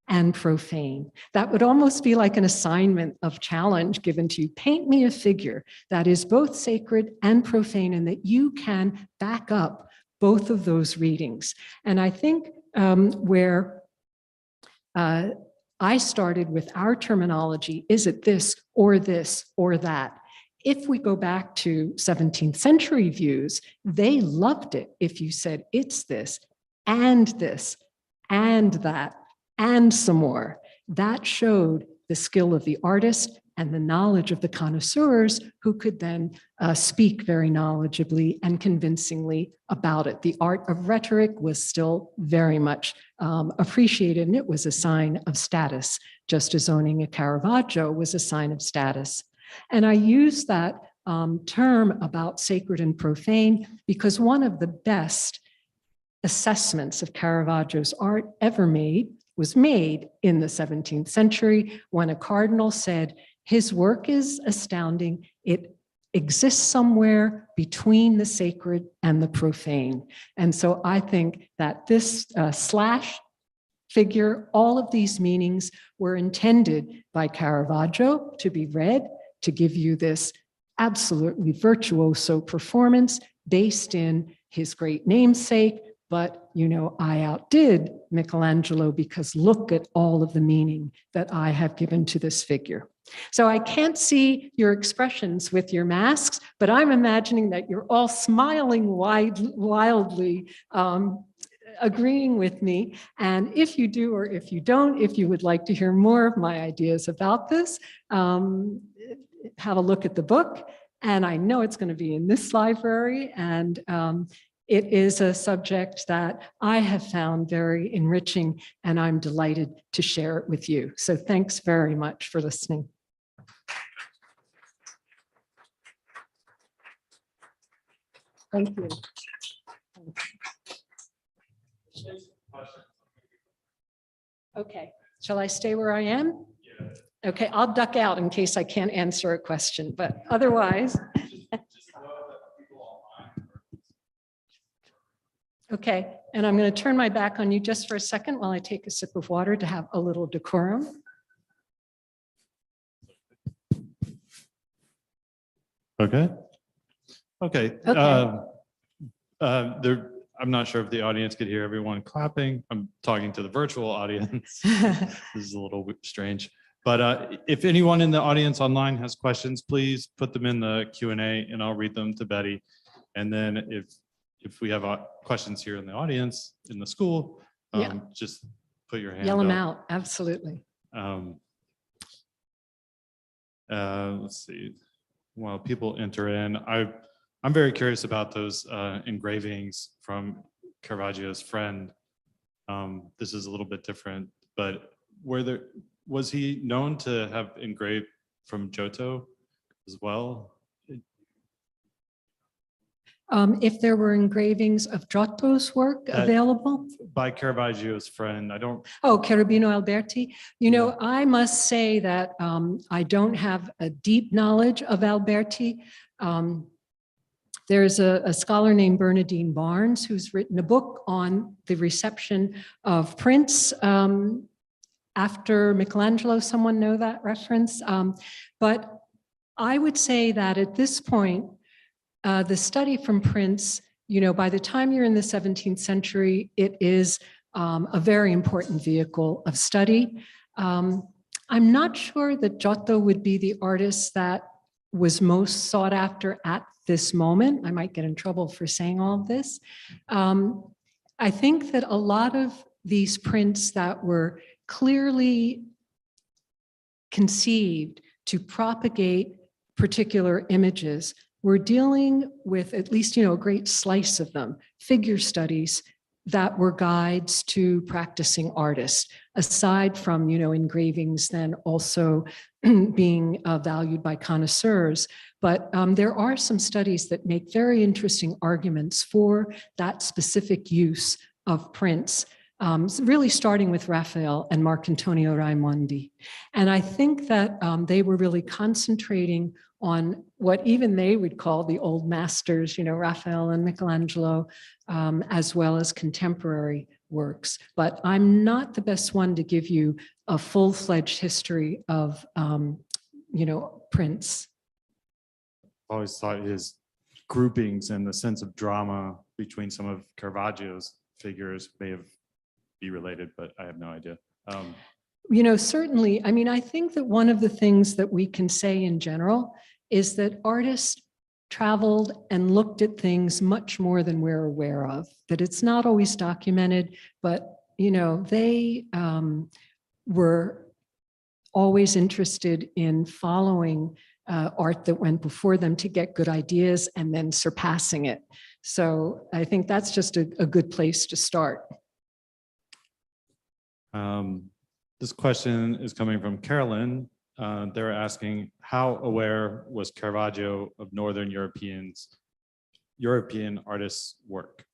and profane? That would almost be like an assignment of challenge given to you. Paint me a figure that is both sacred and profane and that you can back up both of those readings. And I think where I started with our terminology, is it this or that? If we go back to 17th century views, they loved it if you said it's this and that and some more. That showed the skill of the artist and the knowledge of the connoisseurs who could then speak very knowledgeably and convincingly about it. The art of rhetoric was still very much appreciated, and it was a sign of status, just as owning a Caravaggio was a sign of status. And I use that term about sacred and profane because one of the best assessments of Caravaggio's art ever made was made in the 17th century when a cardinal said, his work is astounding. It exists somewhere between the sacred and the profane. And so I think that this slash figure, all of these meanings were intended by Caravaggio to be read, to give you this absolutely virtuoso performance based in his great namesake. But, you know, I outdid Michelangelo because look at all of the meaning that I have given to this figure. So I can't see your expressions with your masks, but I'm imagining that you're all smiling wildly, agreeing with me. And if you do, or if you don't, if you would like to hear more of my ideas about this, have a look at the book. And I know it's going to be in this library. And it is a subject that I have found very enriching, and I'm delighted to share it with you. So thanks very much for listening. Thank you. Okay, shall I stay where I am? Yeah. Okay, I'll duck out in case I can't answer a question, but otherwise. Okay, and I'm going to turn my back on you just for a second while I take a sip of water to have a little decorum. Okay. Okay. Okay. I'm not sure if the audience could hear everyone clapping. I'm talking to the virtual audience. This is a little strange. But if anyone in the audience online has questions, please put them in the Q&A and I'll read them to Betty. And then if we have questions here in the audience, in the school, just put your hand Yell them up. out, absolutely. Let's see. While people enter in, I'm very curious about those engravings from Caravaggio's friend. This is a little bit different, but was he known to have engraved from Giotto as well? If there were engravings of Giotto's work available? By Caravaggio's friend, I don't. Oh, Cherubino Alberti. You know, I must say that I don't have a deep knowledge of Alberti. There's a scholar named Bernardine Barnes who's written a book on the reception of Prince after Michelangelo. Someone know that reference? But I would say that at this point, the study from Prince, you know, by the time you're in the 17th century, it is a very important vehicle of study. I'm not sure that Giotto would be the artist that was most sought after at this moment. I might get in trouble for saying all of this. I think that a lot of these prints that were clearly conceived to propagate particular images were dealing with, at least, a great slice of them, figure studies that were guides to practicing artists, aside from, engravings then also being valued by connoisseurs. But there are some studies that make very interesting arguments for that specific use of prints, really starting with Raphael and Marcantonio Raimondi. And I think that they were really concentrating on what even they would call the old masters, Raphael and Michelangelo, as well as contemporary works. But I'm not the best one to give you a full-fledged history of, prints. I always thought his groupings and the sense of drama between some of Caravaggio's figures may be related, but I have no idea. Certainly, I think that one of the things that we can say in general is that artists traveled and looked at things much more than we're aware of, that it's not always documented, but, they were always interested in following art that went before them to get good ideas and then surpassing it. So I think that's just a good place to start. This question is coming from Carolyn. They're asking, how aware was Caravaggio of Northern European artists' work?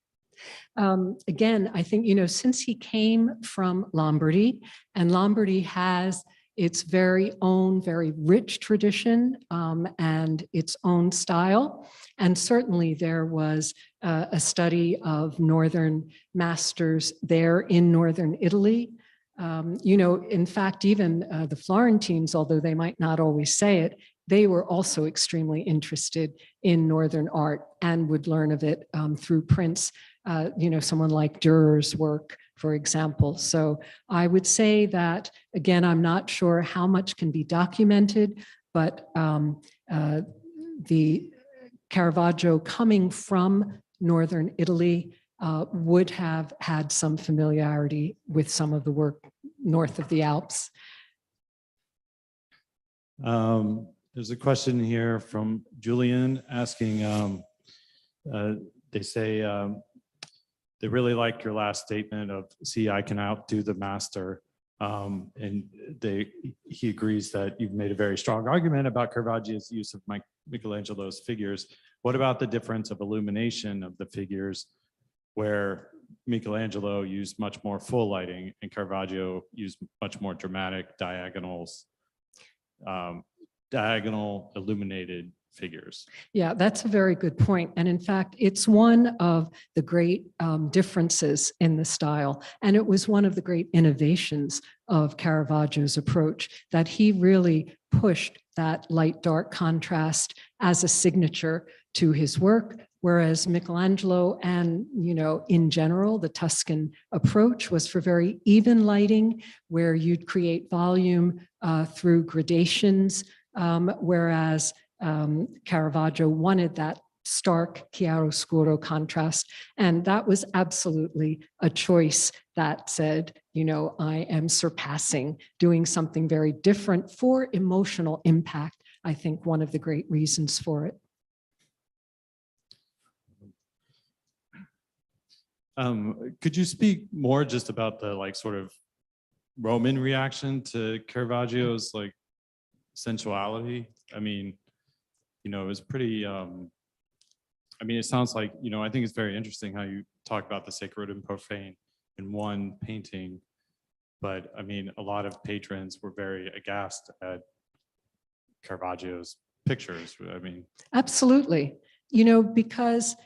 Again, I think, since he came from Lombardy, and Lombardy has its very own, very rich tradition and its own style. And certainly there was a study of Northern masters there in Northern Italy. In fact, even the Florentines, although they might not always say it, they were also extremely interested in Northern art and would learn of it through prints, someone like Dürer's work, for example. So I would say that, again, I'm not sure how much can be documented, but the Caravaggio coming from Northern Italy would have had some familiarity with some of the work north of the Alps. There's a question here from Julian asking, they say they really like your last statement of, see, I can outdo the master. And he agrees that you've made a very strong argument about Caravaggio's use of Michelangelo's figures. What about the difference of illumination of the figures, where Michelangelo used much more full lighting and Caravaggio used much more dramatic diagonal illuminated figures? Yeah, that's a very good point. And in fact, it's one of the great differences in the style. And it was one of the great innovations of Caravaggio's approach, that he really pushed that light-dark contrast as a signature to his work. Whereas Michelangelo and, in general, the Tuscan approach was for very even lighting, where you'd create volume through gradations, whereas Caravaggio wanted that stark chiaroscuro contrast. And that was absolutely a choice that said, I am surpassing, doing something very different for emotional impact. I think one of the great reasons for it. Could you speak more just about the sort of Roman reaction to Caravaggio's sensuality? It was pretty, it sounds like, I think it's very interesting how you talk about the sacred and profane in one painting, but a lot of patrons were very aghast at Caravaggio's pictures. Absolutely. Because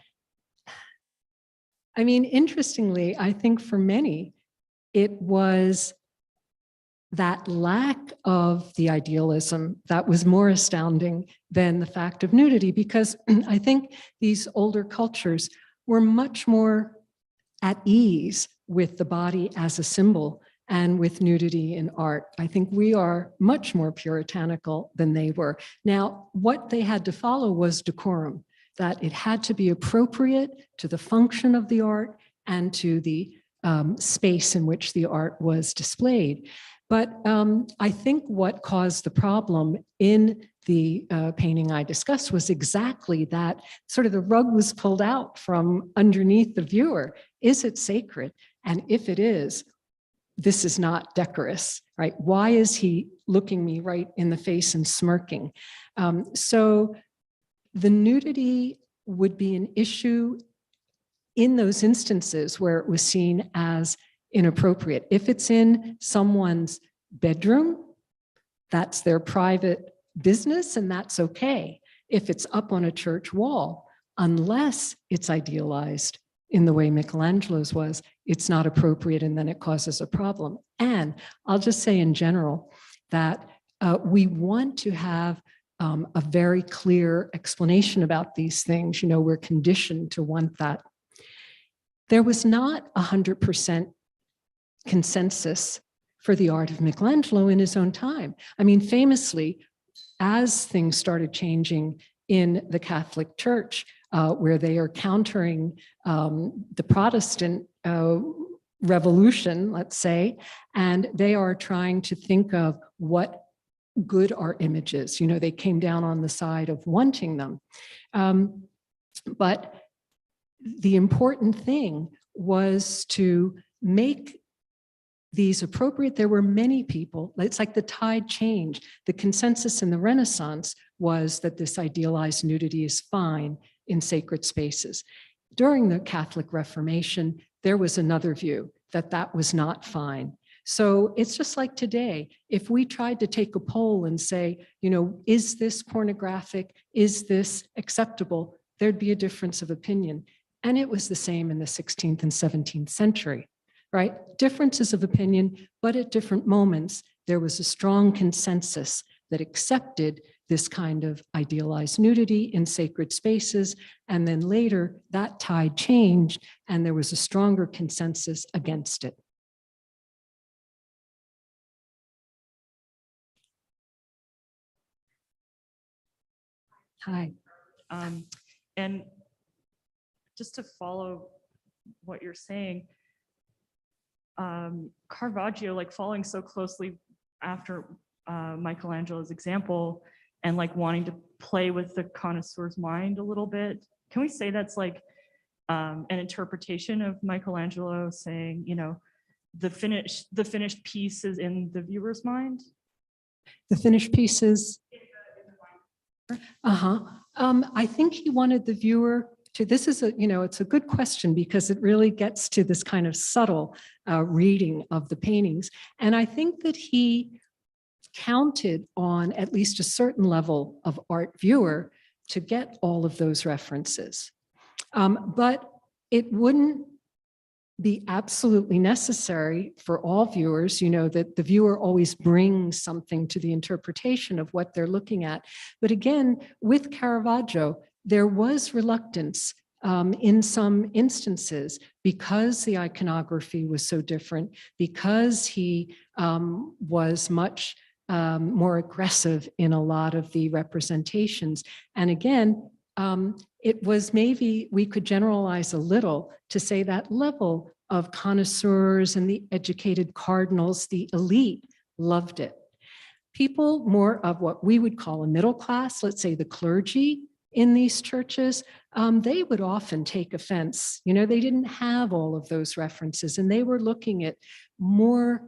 interestingly, I think for many, it was that lack of the idealism that was more astounding than the fact of nudity, because I think these older cultures were much more at ease with the body as a symbol and with nudity in art. I think we are much more puritanical than they were. Now, what they had to follow was decorum, that it had to be appropriate to the function of the art and to the space in which the art was displayed. But I think what caused the problem in the painting I discussed was exactly that. Sort of the rug was pulled out from underneath the viewer. Is it sacred? And if it is, this is not decorous, right? Why is he looking me right in the face and smirking? So the nudity would be an issue in those instances where it was seen as inappropriate. If it's in someone's bedroom, that's their private business and that's okay. If it's up on a church wall, unless it's idealized in the way Michelangelo's was, it's not appropriate and then it causes a problem. And I'll just say in general that we want to have a very clear explanation about these things. You know, we're conditioned to want that. There was not 100% consensus for the art of Michelangelo in his own time. I mean, famously, as things started changing in the Catholic Church, where they are countering the Protestant revolution, let's say, and they are trying to think of what good are images. You know, they came down on the side of wanting them. But the important thing was to make these appropriate. There were many people, it's like the tide changed. The consensus in the Renaissance was that this idealized nudity is fine in sacred spaces. During the Catholic Reformation, there was another view that that was not fine. So it's just like today, if we tried to take a poll and say, you know, is this pornographic? Is this acceptable? There'd be a difference of opinion. And it was the same in the 16th and 17th century, right? Differences of opinion, but at different moments, there was a strong consensus that accepted this kind of idealized nudity in sacred spaces. And then later, that tide changed and there was a stronger consensus against it. Hi. And just to follow what you're saying, Caravaggio, like following so closely after Michelangelo's example and like wanting to play with the connoisseur's mind a little bit. Can we say that's like an interpretation of Michelangelo saying, you know, the finished piece is in the viewer's mind? The finished pieces. I think he wanted the viewer to, this is a, you know, it's a good question because it really gets to this kind of subtle reading of the paintings. And I think that he counted on at least a certain level of art viewer to get all of those references. But it wouldn't be absolutely necessary for all viewers, you know, that the viewer always brings something to the interpretation of what they're looking at. But again, with Caravaggio, there was reluctance in some instances because the iconography was so different, because he was much more aggressive in a lot of the representations. And again, it was maybe we could generalize a little to say that level of connoisseurs and the educated cardinals, the elite, loved it. People more of what we would call a middle class, let's say the clergy in these churches, they would often take offense. You know, they didn't have all of those references and they were looking at more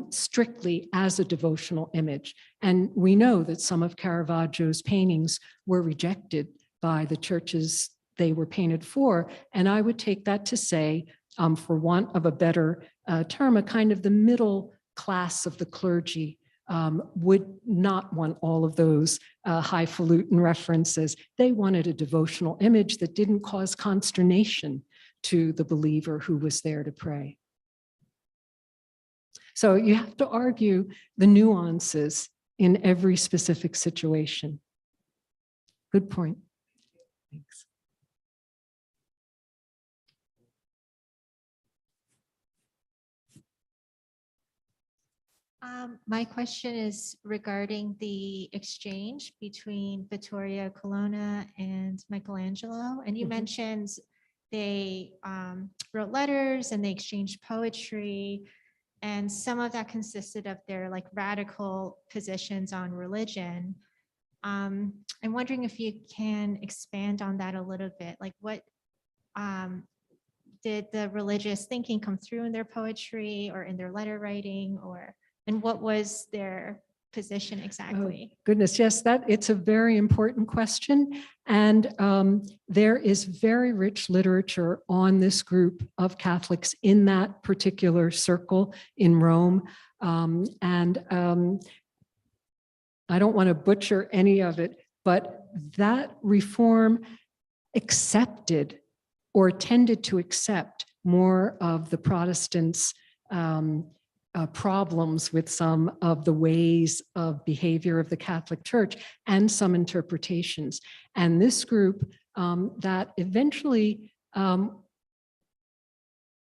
strictly as a devotional image. And we know that some of Caravaggio's paintings were rejected by the churches they were painted for. And I would take that to say, for want of a better term, a kind of the middle class of the clergy would not want all of those highfalutin references. They wanted a devotional image that didn't cause consternation to the believer who was there to pray. So you have to argue the nuances in every specific situation. Good point. Thanks. My question is regarding the exchange between Vittoria Colonna and Michelangelo. And you Mhm. mentioned they wrote letters and they exchanged poetry. And some of that consisted of their like radical positions on religion. I'm wondering if you can expand on that a little bit. Like what did the religious thinking come through in their poetry or in their letter writing, or and what was their position exactly? Goodness, yes, it's a very important question. And there is very rich literature on this group of Catholics in that particular circle in Rome. I don't want to butcher any of it, but that reform accepted or tended to accept more of the Protestants' problems with some of the ways of behavior of the Catholic Church and some interpretations. And this group that eventually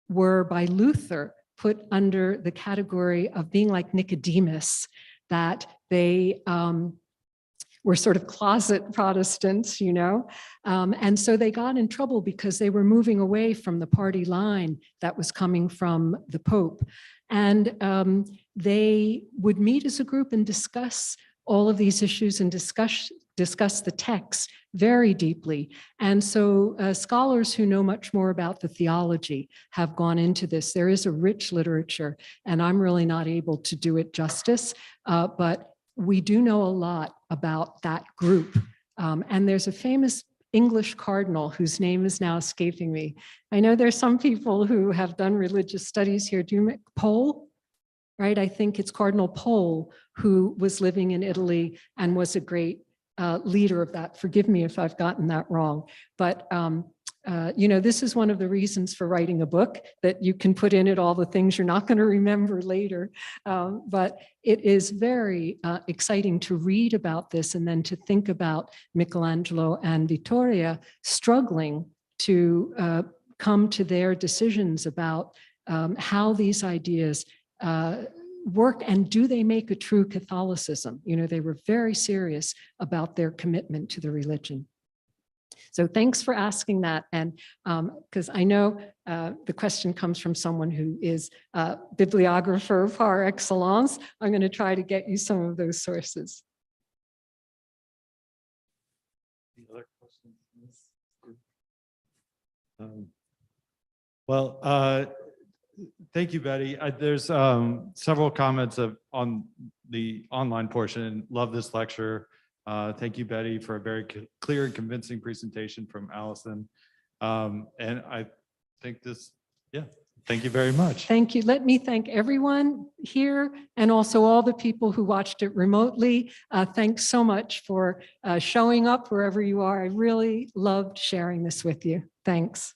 were by Luther put under the category of being like Nicodemus, that they were sort of closet Protestants, you know, and so they got in trouble because they were moving away from the party line that was coming from the Pope. And they would meet as a group and discuss all of these issues and discuss the text very deeply. And so scholars who know much more about the theology have gone into this. There is a rich literature, and I'm really not able to do it justice, but we do know a lot about that group. And there's a famous English cardinal whose name is now escaping me. I know there's some people who have done religious studies here. Do you Pole? Right, I think it's Cardinal Pole, who was living in Italy and was a great leader of that. Forgive me if I've gotten that wrong. But you know, this is one of the reasons for writing a book, that you can put in it all the things you're not going to remember later. But it is very exciting to read about this and then to think about Michelangelo and Vittoria struggling to come to their decisions about how these ideas work, and do they make a true Catholicism? You know, they were very serious about their commitment to the religion. So thanks for asking that. And because I know the question comes from someone who is a bibliographer par excellence, I'm going to try to get you some of those sources. Any other questions in this group? Well, thank you, Betty. There's several comments on the online portion. Love this lecture. Thank you, Betty, for a very clear and convincing presentation from Allison. And I think thank you very much. Thank you. Let me thank everyone here and also all the people who watched it remotely. Thanks so much for showing up wherever you are. I really loved sharing this with you. Thanks.